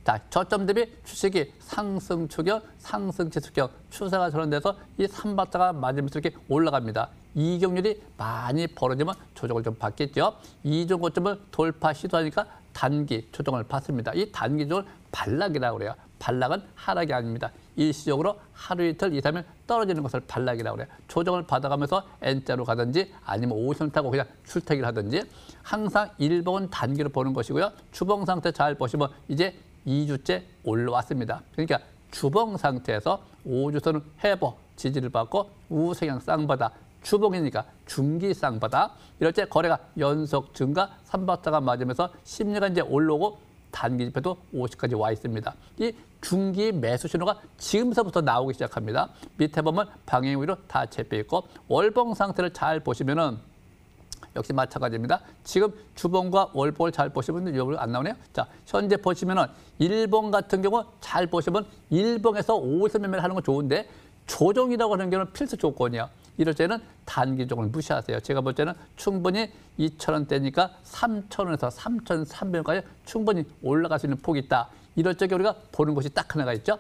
자, 저점 대비 주식이 상승 추격, 상승 지수격 추세가 전환돼서 이 3박자가 맞으면서 이렇게 올라갑니다. 이격률이 많이 벌어지면 조정을 좀 받겠죠. 이종 고점을 돌파 시도하니까 단기 조정을 받습니다. 이 단기 조정을 반락이라고 그래요. 반락은 하락이 아닙니다. 일시적으로 하루 이틀, 2, 3일 떨어지는 것을 반락이라고 그래요. 조정을 받아가면서 N자로 가든지 아니면 5선 타고 그냥 출퇴기를 하든지 항상 일봉은 단기로 보는 것이고요. 주봉 상태 잘 보시면 이제 2주째 올라왔습니다. 그러니까 주봉 상태에서 5주선은 회복, 지지를 받고 우세형 쌍바다, 주봉이니까 중기 쌍바다. 이럴 때 거래가 연속 증가, 3박자가 맞으면서 심리가 이제 올라오고 단기 지표도 50까지 와 있습니다. 이 중기 매수 신호가 지금서부터 나오기 시작합니다. 밑에 보면 방향 위로 다 잡혀 있고 월봉 상태를 잘 보시면은 역시 마찬가지입니다. 지금 주봉과 월봉을 잘 보시면 여기 안 나오네요. 자, 현재 보시면은 일봉 같은 경우 잘 보시면 일봉에서 5에서 매매를 하는 건 좋은데 조정이라고 하는 경우는 필수 조건이야. 이럴 때는 단기 조건을 무시하세요. 제가 볼 때는 충분히 2,000원대니까 3,000원에서 3,300원까지 충분히 올라갈 수 있는 폭이 있다. 이럴 적에 우리가 보는 것이 딱 하나가 있죠.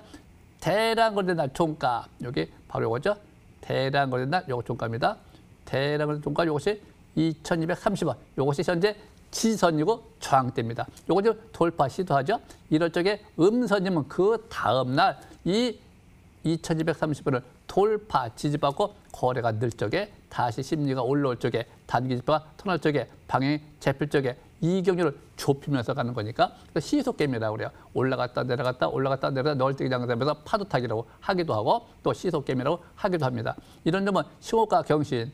대량 거래된 날 종가. 여기 바로 이거죠. 대량 거래된 날 요거 종가입니다. 대량 거래된 종가 요것이 2,230원. 요것이 현재 지선이고 저항대입니다. 요거 좀 돌파 시도하죠. 이럴 적에 음선이면 그 다음 날 이 2,230원을 돌파 지지받고 거래가 늘 적에 다시 심리가 올라올 적에 단기 지표가 터널 적에 방향이 잡힐 적에 이 경로를 좁히면서 가는 거니까 시속개미라고 그래요. 올라갔다 내려갔다 올라갔다 내려갔다 널뛰기 장사하면서 파도타기라고 하기도 하고 또 시속개미라고 하기도 합니다. 이런 점은 신호가 경신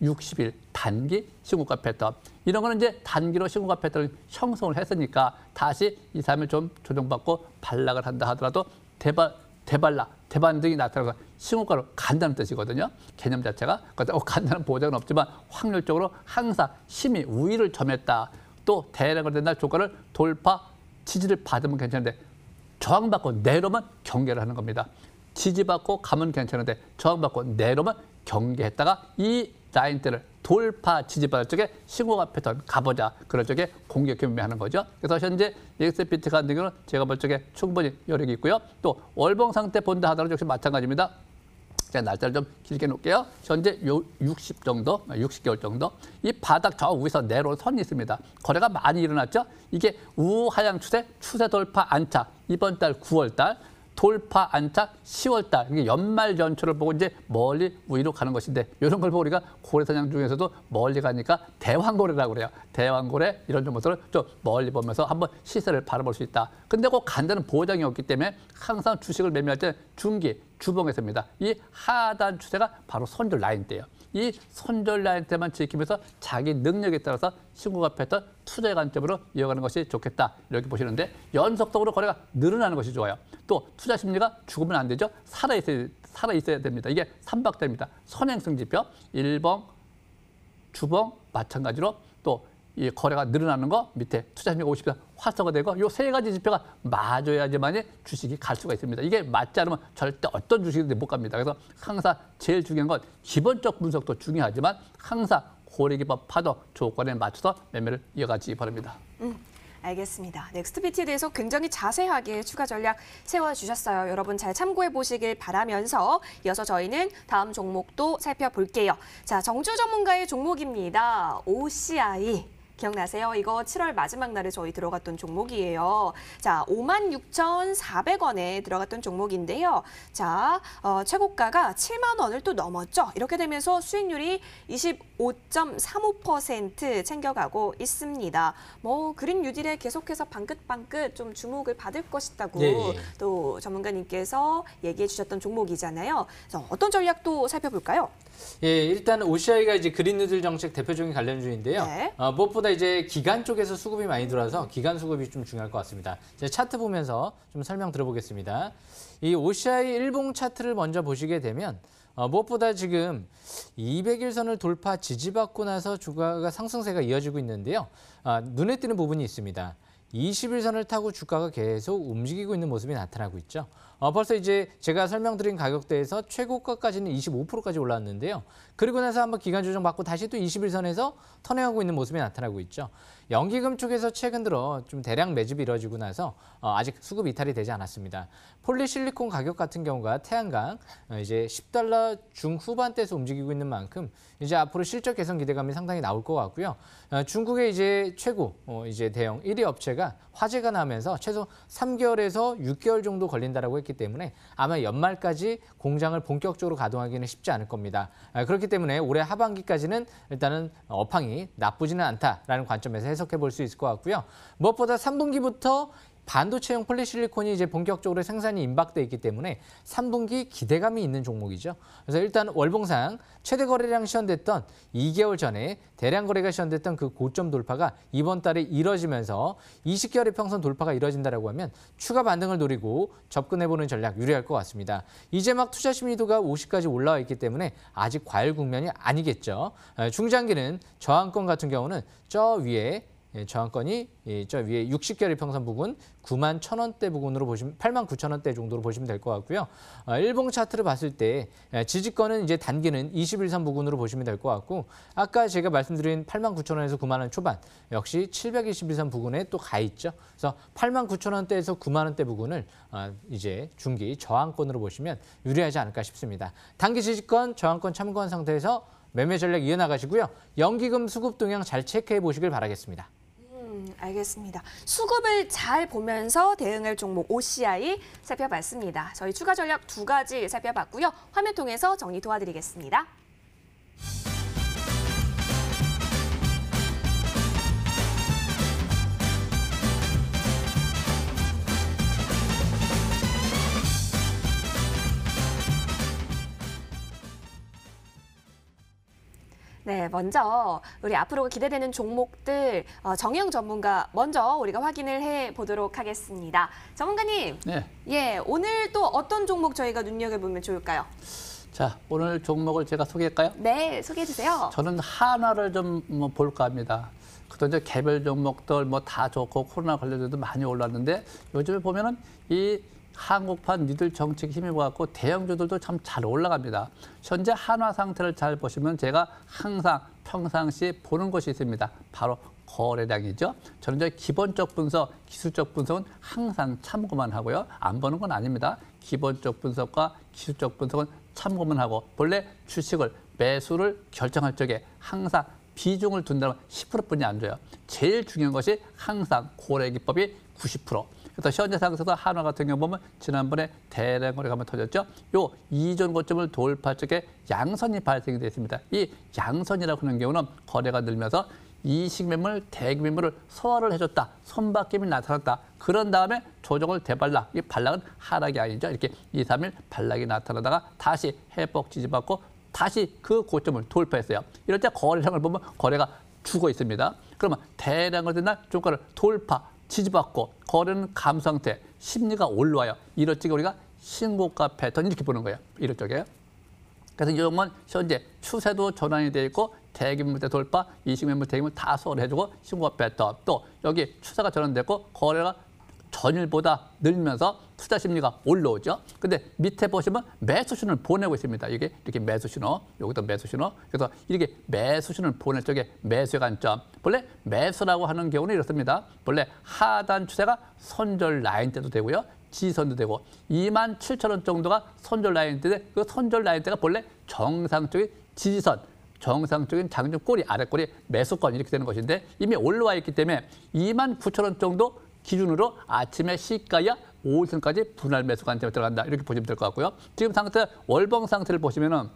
60일 단기 신고가 패턴. 이런 거는 이제 단기로 신고가 패턴을 형성을 했으니까 다시 2, 3일 좀 조정받고 반락을 한다 하더라도 대반등이 나타나서 신고가로 간다는 뜻이거든요. 개념 자체가. 간다는 보장은 없지만 확률적으로 항상 힘이 우위를 점했다. 또 대량을 된 날 조건을 돌파 지지를 받으면 괜찮은데 저항받고 내려오면 경계를 하는 겁니다. 지지받고 가면 괜찮은데 저항받고 내려오면 경계했다가 이 라인대를 돌파 지지받을 쪽에 신고가 패턴 가보자. 그럴 적에 공격 경매하는 거죠. 그래서 현재 XPT 같은 경우는 제가 볼 적에 충분히 여력이 있고요. 또 월봉 상태 본다 하더라도 역시 마찬가지입니다. 제가 날짜를 좀 길게 놓을게요. 현재 60 정도, 60개월 정도. 이 바닥 저 위에서 내려온 선이 있습니다. 거래가 많이 일어났죠. 이게 우하향 추세 돌파 안착. 이번 달 9월 달. 돌파 안착 10월 달. 이게 연말 연초를 보고 이제 멀리 위로 가는 것인데 이런 걸 보고 우리가 고래사냥 중에서도 멀리 가니까 대왕고래라고 그래요. 대왕고래 이런 정보들을 좀 멀리 보면서 한번 시세를 바라볼 수 있다. 근데 꼭 간다는 보장이 없기 때문에 항상 주식을 매매할 때 중기, 주봉에서입니다. 이 하단 추세가 바로 손절 라인대예요. 이 손절 라인대만 지키면서 자기 능력에 따라서 신고가 패턴 투자의 관점으로 이어가는 것이 좋겠다. 이렇게 보시는데 연속적으로 거래가 늘어나는 것이 좋아요. 또 투자 심리가 죽으면 안 되죠. 살아있어야 됩니다. 이게 3박자입니다. 선행성 지표, 일봉, 주봉 마찬가지로 또 이 거래가 늘어나는 거 밑에 투자 심리가 50% 활성화되고 이 세 가지 지표가 맞아야지만 주식이 갈 수가 있습니다. 이게 맞지 않으면 절대 어떤 주식인지 못 갑니다. 그래서 항상 제일 중요한 건 기본적 분석도 중요하지만 항상 고리기법 파도 조건에 맞춰서 매매를 이어가지 바랍니다. 알겠습니다. 넥스트비트에 대해서 굉장히 자세하게 추가 전략 세워주셨어요. 여러분 잘 참고해 보시길 바라면서 이어서 저희는 다음 종목도 살펴볼게요. 자, 정주 전문가의 종목입니다. OCI. 기억나세요? 이거 7월 마지막 날에 저희 들어갔던 종목이에요. 자, 56,400원에 들어갔던 종목인데요. 자, 최고가가 7만 원을 또 넘었죠. 이렇게 되면서 수익률이 25.35% 챙겨가고 있습니다. 뭐 그린 뉴딜에 계속해서 방긋방긋 좀 주목을 받을 것이라고 또 전문가님께서 얘기해 주셨던 종목이잖아요. 그래서 어떤 전략도 살펴볼까요? 예, 일단 OCI가 이제 그린 뉴딜 정책 대표적인 관련주인데요. 네. 무엇보다 이제 기간 쪽에서 수급이 많이 들어와서 기간 수급이 좀 중요할 것 같습니다. 제가 차트 보면서 좀 설명 들어보겠습니다. 이 OCI 일봉 차트를 먼저 보시게 되면 무엇보다 지금 200일선을 돌파 지지받고 나서 주가가 상승세가 이어지고 있는데요. 눈에 띄는 부분이 있습니다. 20일선을 타고 주가가 계속 움직이고 있는 모습이 나타나고 있죠. 벌써 이제 제가 설명드린 가격대에서 최고가까지는 25%까지 올랐는데요. 그리고 나서 한번 기간 조정 받고 다시 또 21선에서 턴해가고 있는 모습이 나타나고 있죠. 연기금 쪽에서 최근 들어 좀 대량 매집이 이루어지고 나서 아직 수급 이탈이 되지 않았습니다. 폴리실리콘 가격 같은 경우가 태양광 이제 $10 중후반대에서 움직이고 있는 만큼 이제 앞으로 실적 개선 기대감이 상당히 나올 것 같고요. 중국의 이제 최고 이제 대형 1위 업체가 화재가 나면서 최소 3개월에서 6개월 정도 걸린다라고 했기 때문에 아마 연말까지 공장을 본격적으로 가동하기는 쉽지 않을 겁니다. 그렇기 때문에 올해 하반기까지는 일단은 업황이 나쁘지는 않다라는 관점에서 해석해 볼 수 있을 것 같고요. 무엇보다 3분기부터 반도체용 폴리실리콘이 이제 본격적으로 생산이 임박돼 있기 때문에 3분기 기대감이 있는 종목이죠. 그래서 일단 월봉상 최대 거래량 시현됐던 2개월 전에 대량 거래가 시현됐던 그 고점 돌파가 이번 달에 이뤄지면서 20개월의 평선 돌파가 이뤄진다라고 하면 추가 반등을 노리고 접근해보는 전략 유리할 것 같습니다. 이제 막 투자 심리도가 50까지 올라와 있기 때문에 아직 과열 국면이 아니겠죠. 중장기는 저항권 같은 경우는 저 위에 저항권이 저 위에 60개월 평선 부근 91,000원대 부근으로 보시면 89,000원대 정도로 보시면 될 것 같고요. 일봉 차트를 봤을 때 지지권은 이제 단기는 21선 부근으로 보시면 될 것 같고 아까 제가 말씀드린 89,000원에서 9만 원 초반 역시 721선 부근에 또 가 있죠. 그래서 89,000원대에서 9만 원대 부근을 이제 중기 저항권으로 보시면 유리하지 않을까 싶습니다. 단기 지지권, 저항권 참고한 상태에서 매매 전략 이어나가시고요. 연기금 수급 동향 잘 체크해 보시길 바라겠습니다. 알겠습니다. 수급을 잘 보면서 대응할 종목 OCI 살펴봤습니다. 저희 추가 전략 2가지 살펴봤고요. 화면 통해서 정리 도와드리겠습니다. 네, 먼저 우리 앞으로 기대되는 종목들 정영 전문가 먼저 우리가 확인을 해보도록 하겠습니다. 전문가님, 네. 예, 오늘 또 어떤 종목 저희가 눈여겨보면 좋을까요? 자, 오늘 종목을 제가 소개할까요? 네, 소개해 주세요. 저는 한화를 좀 볼까 합니다. 그동안 이제 개별 종목들 뭐 다 좋고 코로나 관련해서도 많이 올랐는데 요즘에 보면은 이 한국판 니들 정책에 힘입어갖고 대형주들도 참 잘 올라갑니다. 현재 한화 상태를 잘 보시면 제가 항상 평상시에 보는 것이 있습니다. 바로 거래량이죠. 저는 이제 기본적 분석, 기술적 분석은 항상 참고만 하고요. 안 보는 건 아닙니다. 기본적 분석과 기술적 분석은 참고만 하고 본래 주식을 매수를 결정할 적에 항상 비중을 둔다면 10%뿐이 안 돼요. 제일 중요한 것이 항상 거래 기법이 90%. 그래서 현재 상승에서 한화 같은 경우 보면 지난번에 대량 거래가 한번 터졌죠. 요 이전 고점을 돌파 쪽에 양선이 발생이 됐습니다. 이 양선이라고 하는 경우는 거래가 늘면서 이식 매물, 대기 매물을 소화를 해줬다. 손바뀜이 나타났다. 그런 다음에 조정을 대발락. 이 발락은 하락이 아니죠. 이렇게 2, 3일 발락이 나타나다가 다시 회복 지지받고 다시 그 고점을 돌파했어요. 이럴 때 거래량을 보면 거래가 죽어 있습니다. 그러면 대량을 된 날 종가를 돌파, 지지받고 거래는 감소 상태, 심리가 올라와요. 이럴 적에 우리가 신고가 패턴 이렇게 보는 거예요. 이럴 적에. 그래서 이 종목은 현재 추세도 전환이 돼 있고 대기물대 돌파, 이식매물, 대기물 다 소화를 해주고 신고가 패턴. 또 여기 추세가 전환됐고 거래가 전일보다 늘면서 투자 심리가 올라오죠. 근데 밑에 보시면 매수 신호를 보내고 있습니다. 이게 이렇게 매수 신호, 여기도 매수 신호. 그래서 이렇게 매수 신호를 보낼 적에 매수의 관점. 본래 매수라고 하는 경우는 이렇습니다. 본래 하단 추세가 손절 라인 때도 되고요. 지선도 되고 27,000원 정도가 손절 라인 때인데 그 손절 라인 때가 본래 정상적인 지지선. 정상적인 장중 꼬리, 아래 꼬리, 매수권 이렇게 되는 것인데 이미 올라와 있기 때문에 29,000원 정도 기준으로 아침에 시가야 5일선까지 분할 매수 관점에 들어간다. 이렇게 보시면 될 것 같고요. 지금 상태, 월봉 상태를 보시면은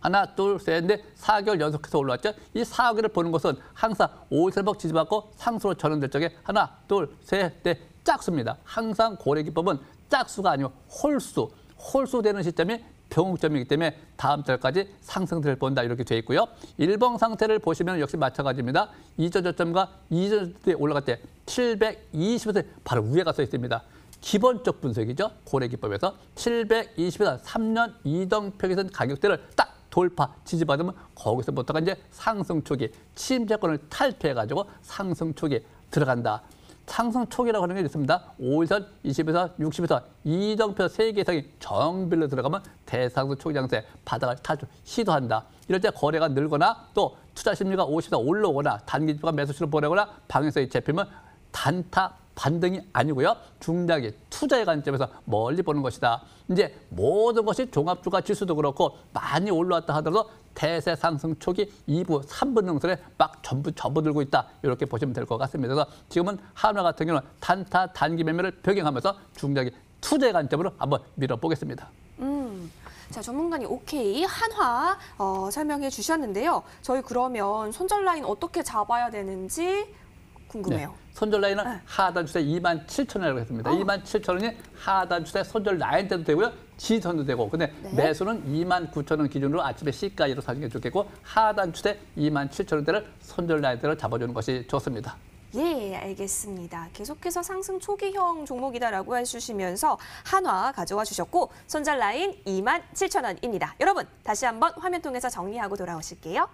하나, 둘, 셋, 넷, 4개월 연속해서 올라왔죠. 이 4개월을 보는 것은 항상 5일선목 지지받고 상수로 전환될 적에 하나, 둘, 셋, 넷, 짝수입니다. 항상 고래 기법은 짝수가 아니고 홀수 되는 시점이 병목점이기 때문에 다음 달까지 상승세를 본다 이렇게 돼 있고요. 일봉 상태를 보시면 역시 마찬가지입니다. 이전 저점과 이전 때 올라갈 때 720에서 바로 위에가 써 있습니다. 기본적 분석이죠. 고래 기법에서 720에서 3년 이동평균선 가격대를 딱 돌파 지지받으면 거기서부터가 이제 상승 초기 침체권을 탈피해가지고 상승 초기 들어간다. 상승 초기라고 하는 게 있습니다. 5일선, 20에서 60에서 이정표 3개 이상이 정빌로 들어가면 대상승 초기 장세 바닥을 탈출 시도한다. 이럴 때 거래가 늘거나 또 투자 심리가 50에서 올라오거나 단기주가 매수시로 보내거나 방향성이 잡히면 단타 반등이 아니고요. 중장기 투자의 관점에서 멀리 보는 것이다. 이제 모든 것이 종합주가 지수도 그렇고 많이 올라왔다 하더라도 대세 상승 초기 2부, 3부 능선에 막 전부 접어들고 있다. 이렇게 보시면 될 것 같습니다. 그래서 지금은 한화 같은 경우는 단타 단기 매매를 병행하면서 중장기 투자의 관점으로 한번 밀어보겠습니다. 자, 전문가님 오케이 한화 설명해 주셨는데요. 저희 그러면 손절 라인 어떻게 잡아야 되는지 궁금해요. 네. 손절 라인은 하단 추세 27,000원이라고 했습니다. 27,000원이 하단 추세 손절 라인 때도 되고요. 지선도 되고. 근데 매수는 29,000원 기준으로 아침에 C가지로 사는 게 좋겠고 하단 추세 27,000원대를 손절 라인대로 잡아주는 것이 좋습니다. 예, 알겠습니다. 계속해서 상승 초기형 종목이다라고 해주시면서 한화 가져와 주셨고 손절 라인 27,000원입니다. 여러분 다시 한번 화면 통해서 정리하고 돌아오실게요.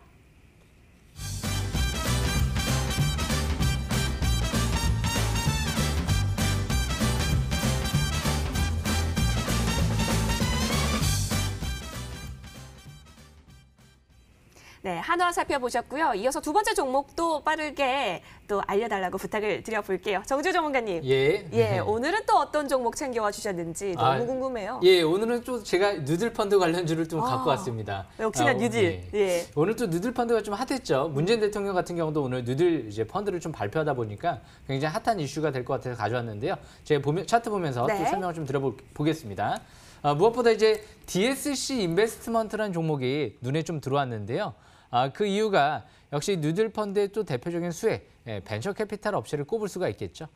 네, 한화 살펴보셨고요. 이어서 두 번째 종목도 빠르게 또 알려달라고 부탁을 드려볼게요. 정주 전문가님. 예. 오늘은 또 어떤 종목 챙겨와 주셨는지 너무 궁금해요. 예, 오늘은 또 제가 누들 펀드 관련주를 좀 갖고 왔습니다. 역시나 누들. 예. 오늘 또 누들 펀드가 좀 핫했죠. 문재인 대통령 같은 경우도 오늘 누들 이제 펀드를 좀 발표하다 보니까 굉장히 핫한 이슈가 될 것 같아서 가져왔는데요. 제가 차트 보면서 또 설명을 좀 드려보겠습니다. 무엇보다 이제 DSC 인베스트먼트라는 종목이 눈에 좀 들어왔는데요. 그 이유가 역시 누들 펀드의 또 대표적인 수혜, 벤처 캐피탈 업체를 꼽을 수가 있겠죠.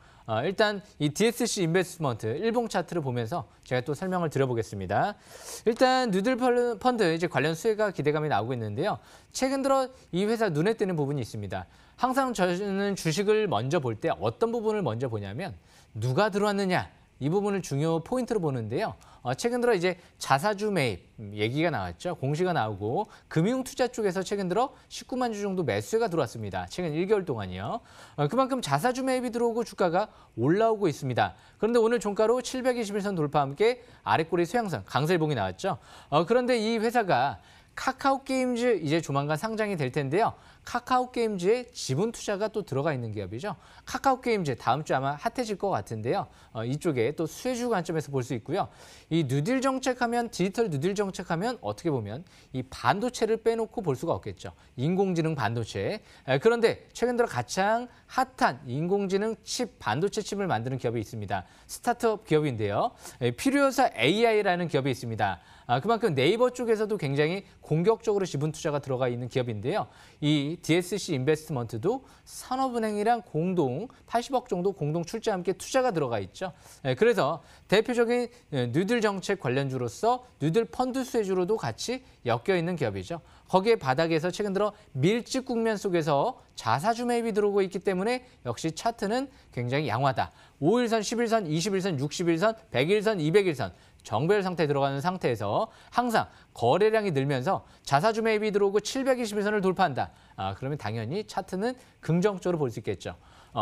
일단 이 DSC 인베스트먼트 일봉 차트를 보면서 제가 또 설명을 드려보겠습니다. 일단 누들 펀드 이제 관련 수혜가 기대감이 나오고 있는데요. 최근 들어 이 회사 눈에 띄는 부분이 있습니다. 항상 저는 주식을 먼저 볼 때 어떤 부분을 먼저 보냐면 누가 들어왔느냐. 이 부분을 중요 포인트로 보는데요. 최근 들어 이제 자사주 매입 얘기가 나왔죠. 공시가 나오고 금융투자 쪽에서 최근 들어 19만 주 정도 매수가 들어왔습니다. 최근 1개월 동안이요. 그만큼 자사주 매입이 들어오고 주가가 올라오고 있습니다. 그런데 오늘 종가로 721선 돌파와 함께 아래꼬리 소양선 강세일봉이 나왔죠. 그런데 이 회사가 카카오게임즈 이제 조만간 상장이 될 텐데요. 카카오게임즈에 지분 투자가 또 들어가 있는 기업이죠. 카카오게임즈 다음 주 아마 핫해질 것 같은데요. 이쪽에 또 수혜주 관점에서 볼 수 있고요. 이 누딜 정책하면 디지털 누딜 정책하면 어떻게 보면 이 반도체를 빼놓고 볼 수가 없겠죠. 인공지능 반도체. 그런데 최근 들어 가장 핫한 인공지능 칩 반도체 칩을 만드는 기업이 있습니다. 스타트업 기업인데요. 필요여사 AI라는 기업이 있습니다. 그만큼 네이버 쪽에서도 굉장히 공격적으로 지분 투자가 들어가 있는 기업인데요. 이 DSC 인베스트먼트도 산업은행이랑 공동 80억 정도 공동 출자와 함께 투자가 들어가 있죠. 그래서 대표적인 누들 정책 관련주로서 누들 펀드 수혜주로도 같이 엮여 있는 기업이죠. 거기에 바닥에서 최근 들어 밀집 국면 속에서 자사주 매입이 들어오고 있기 때문에 역시 차트는 굉장히 양호하다. 5일선, 11선, 21선, 61선, 100일선, 200일선 정배열 상태에 들어가는 상태에서 항상 거래량이 늘면서 자사주 매입이 들어오고 721선을 돌파한다. 그러면 당연히 차트는 긍정적으로 볼 수 있겠죠.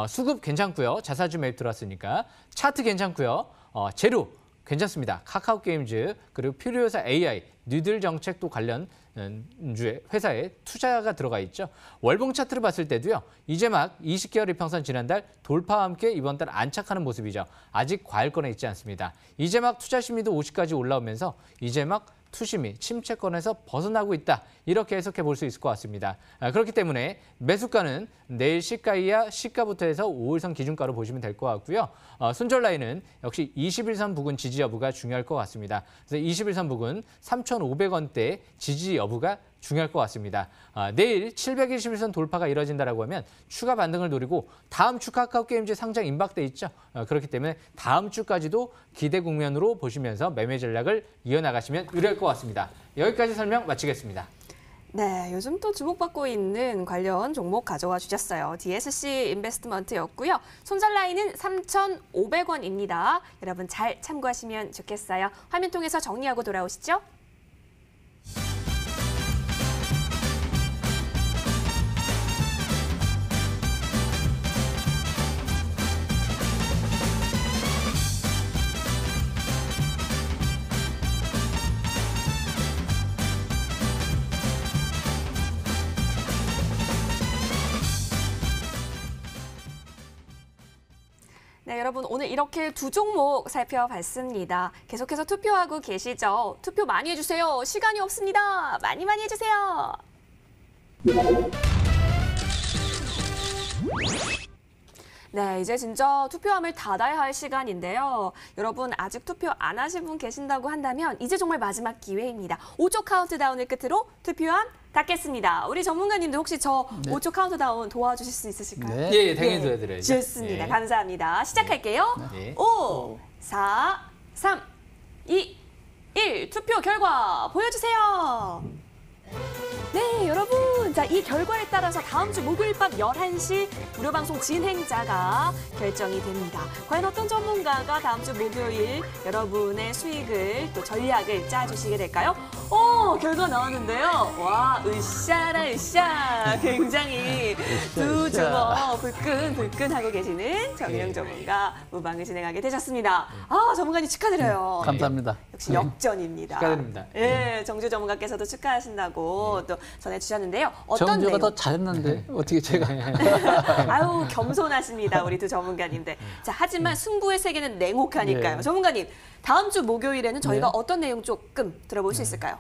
수급 괜찮고요. 자사주 매입 들어왔으니까. 차트 괜찮고요. 재료 괜찮습니다. 카카오게임즈 그리고 필요여사 AI, 뉴들 정책도 관련 회사에 투자가 들어가 있죠. 월봉 차트를 봤을 때도요. 이제 막 20개월 이평선 지난달 돌파와 함께 이번 달 안착하는 모습이죠. 아직 과열권에 있지 않습니다. 이제 막 투자 심리도 50까지 올라오면서 이제 막 투심이 침체권에서 벗어나고 있다. 이렇게 해석해 볼 수 있을 것 같습니다. 그렇기 때문에 매수가는 내일 시가 이하 시가부터 해서 5일선 기준가로 보시면 될 것 같고요. 손절 라인은 역시 21선 부근 지지 여부가 중요할 것 같습니다. 그래서 21선 부근 3,500원대 지지 여부가 중요할 것 같습니다. 내일 721선 돌파가 이뤄진다라고 하면 추가 반등을 노리고 다음 주 카카오게임즈 상장 임박돼 있죠. 그렇기 때문에 다음 주까지도 기대 국면으로 보시면서 매매 전략을 이어나가시면 유리할 것 같습니다. 여기까지 설명 마치겠습니다. 네, 요즘 또 주목받고 있는 관련 종목 가져와 주셨어요. DSC 인베스트먼트였고요. 손절 라인은 3,500원입니다. 여러분 잘 참고하시면 좋겠어요. 화면 통해서 정리하고 돌아오시죠. 네, 여러분 오늘 이렇게 두 종목 살펴봤습니다. 계속해서 투표하고 계시죠? 투표 많이 해주세요. 시간이 없습니다. 많이 해주세요. 네, 이제 진짜 투표함을 닫아야 할 시간인데요. 여러분 아직 투표 안 하신 분 계신다고 한다면 이제 정말 마지막 기회입니다. 5초 카운트다운을 끝으로 투표함 닫겠습니다. 우리 전문가님도 혹시 저 5초 카운트다운 도와주실 수 있으실까요? 네. 예, 당연히 도와드려야죠. 좋습니다. 예. 감사합니다. 시작할게요. 네. 5, 4, 3, 2, 1. 투표 결과 보여주세요. 네, 여러분. 자, 이 결과에 따라서 다음 주 목요일 밤 11시 무료 방송 진행자가 결정이 됩니다. 과연 어떤 전문가가 다음 주 목요일 여러분의 수익을 또 전략을 짜주시게 될까요? 결과 나왔는데요. 와, 으쌰라 으쌰. 굉장히 두 주먹 불끈불끈하고 계시는 정영 전문가 무방을 진행하게 되셨습니다. 전문가님 축하드려요. 감사합니다. 역시 역전입니다. 축하드립니다. 예, 정주 전문가께서도 축하하신다고 또 전해주셨는데요. 어떤 정주가 내용? 더 잘했는데 어떻게 제가 아유, 겸손하십니다. 우리 두 전문가님들. 자, 하지만 승부의 세계는 냉혹하니까요. 네. 전문가님, 다음 주 목요일에는 저희가 네. 어떤 내용 조금 들어볼 수 있을까요?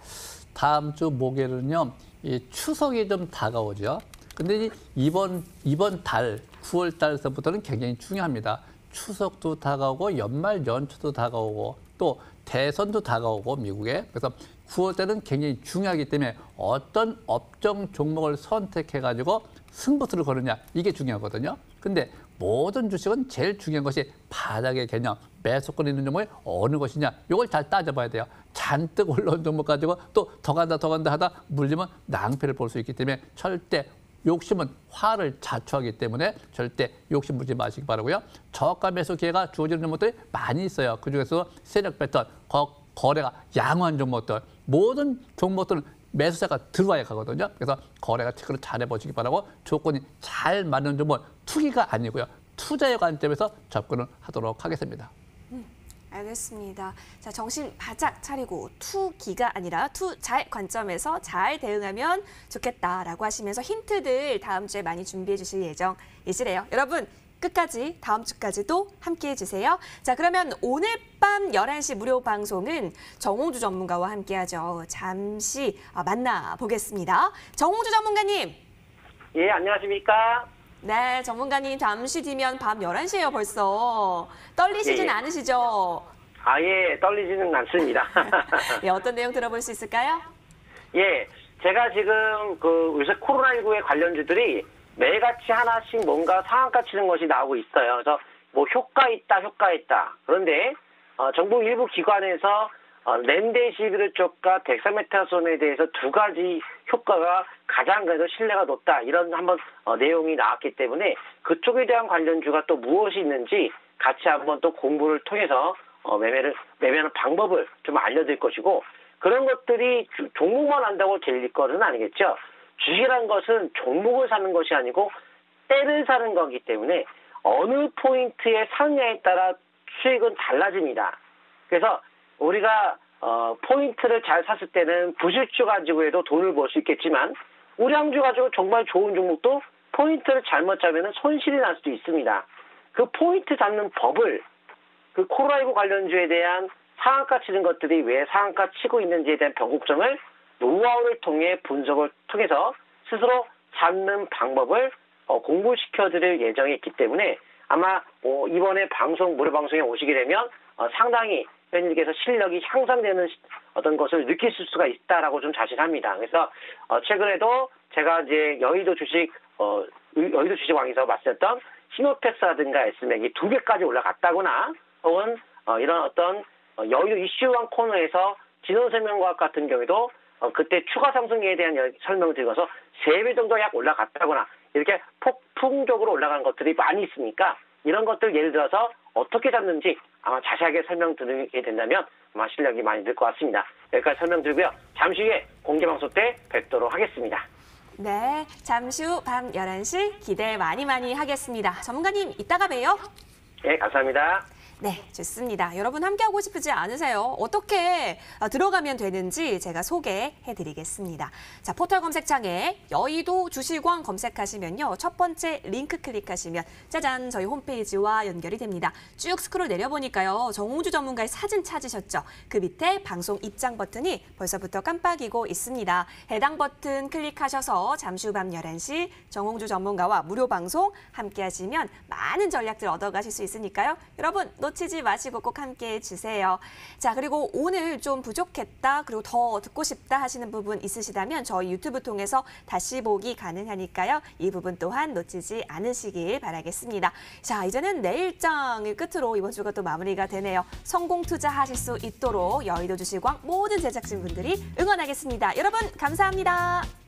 다음 주 목요일은요, 이 추석이 좀 다가오죠. 근데 이번 달, 9월 달서부터는 굉장히 중요합니다. 추석도 다가오고 연말 연초도 다가오고 또 대선도 다가오고 미국에. 그래서 9월 때는 굉장히 중요하기 때문에 어떤 업종 종목을 선택해가지고 승부수를 거느냐, 이게 중요하거든요. 근데 모든 주식은 제일 중요한 것이 바닥의 개념, 매수권 있는 종목이 어느 것이냐, 이걸 잘 따져봐야 돼요. 잔뜩 올라온 종목 가지고 또 더 간다 하다 물리면 낭패를 볼 수 있기 때문에 절대 욕심은 화를 자초하기 때문에 절대 욕심 부리지 마시기 바라고요. 저가 매수 기회가 주어지는 종목들이 많이 있어요. 그중에서 세력 패턴, 거래가 양호한 종목들, 모든 종목들은 매수세가 들어와야 가거든요. 그래서 거래가 체크를 잘 해보시기 바라고, 조건이 잘 맞는 종목은 투기가 아니고요. 투자의 관점에서 접근을 하도록 하겠습니다. 알겠습니다. 자, 정신 바짝 차리고 투기가 아니라 투자의 관점에서 잘 대응하면 좋겠다라고 하시면서 힌트들 다음 주에 많이 준비해 주실 예정이시래요. 여러분, 끝까지 다음 주까지도 함께해 주세요. 자, 그러면 오늘 밤 11시 무료 방송은 정홍주 전문가와 함께하죠. 잠시 만나보겠습니다. 정홍주 전문가님. 예, 안녕하십니까? 네, 전문가님 잠시 뒤면 밤 11시예요, 벌써. 떨리시진 예. 않으시죠? 예, 떨리지는 않습니다. 예, 어떤 내용 들어볼 수 있을까요? 예, 제가 지금 요새 코로나19의 관련주들이 매일같이 하나씩 뭔가 상한가 치는 것이 나오고 있어요. 그래서 뭐 효과 있다. 그런데 정부 일부 기관에서 렌데시비르 쪽과 덱사메타손에 대해서 두 가지 효과가 가장 그래도 신뢰가 높다, 이런 한번 내용이 나왔기 때문에 그쪽에 대한 관련주가 또 무엇이 있는지 같이 한번 또 공부를 통해서 매매하는 방법을 좀 알려드릴 것이고, 그런 것들이 종목만 한다고 될 거는 아니겠죠. 주식이란 것은 종목을 사는 것이 아니고 때를 사는 거기 때문에 어느 포인트에 사느냐에 따라 수익은 달라집니다. 그래서 우리가 포인트를 잘 샀을 때는 부실주 가지고 해도 돈을 벌 수 있겠지만, 우량주 가지고 정말 좋은 종목도 포인트를 잘못 잡으면 손실이 날 수도 있습니다. 그 포인트 잡는 법을, 그 코로나19 관련주에 대한 상한가 치는 것들이 왜 상한가 치고 있는지에 대한 변곡점을 노하우를 통해 분석을 통해서 스스로 잡는 방법을 공부시켜드릴 예정이 있기 때문에 아마 이번에 무료 방송에 오시게 되면 상당히 회원님께서 실력이 향상되는 어떤 것을 느끼실 수가 있다라고 좀 자신합니다. 그래서 최근에도 제가 이제 여의도 주식왕에서 말씀했던 시노텍스라든가 S맥이 2배까지 올라갔다거나, 혹은 이런 어떤 여의도 이슈왕 코너에서 진원생명과학 같은 경우에도 그때 추가 상승에 대한 설명을 드려서 3배 정도 약 올라갔다거나, 이렇게 폭풍적으로 올라간 것들이 많이 있으니까 이런 것들 예를 들어서 어떻게 잡는지 아마 자세하게 설명드리게 된다면 아마 실력이 많이 늘 것 같습니다. 여기까지 설명드리고요. 잠시 후에 공개방송 때 뵙도록 하겠습니다. 네, 잠시 후 밤 11시 기대 많이 하겠습니다. 전문가님, 이따가 봬요. 네, 감사합니다. 네, 좋습니다. 여러분 함께하고 싶으지 않으세요? 어떻게 들어가면 되는지 제가 소개해드리겠습니다. 자, 포털 검색창에 여의도 주식왕 검색하시면요. 첫 번째 링크 클릭하시면 짜잔, 저희 홈페이지와 연결이 됩니다. 쭉 스크롤 내려보니까요. 정홍주 전문가의 사진 찾으셨죠? 그 밑에 방송 입장 버튼이 벌써부터 깜빡이고 있습니다. 해당 버튼 클릭하셔서 잠시 후 밤 11시 정홍주 전문가와 무료 방송 함께하시면 많은 전략들 얻어가실 수 있으니까요. 여러분, 놓치지 놓치지 마시고 꼭 함께해 주세요. 자, 그리고 오늘 좀 부족했다, 그리고 더 듣고 싶다 하시는 부분 있으시다면 저희 유튜브 통해서 다시 보기 가능하니까요. 이 부분 또한 놓치지 않으시길 바라겠습니다. 자, 이제는 내일장을 끝으로 이번 주가 또 마무리가 되네요. 성공 투자하실 수 있도록 여의도 주식왕 모든 제작진분들이 응원하겠습니다. 여러분 감사합니다.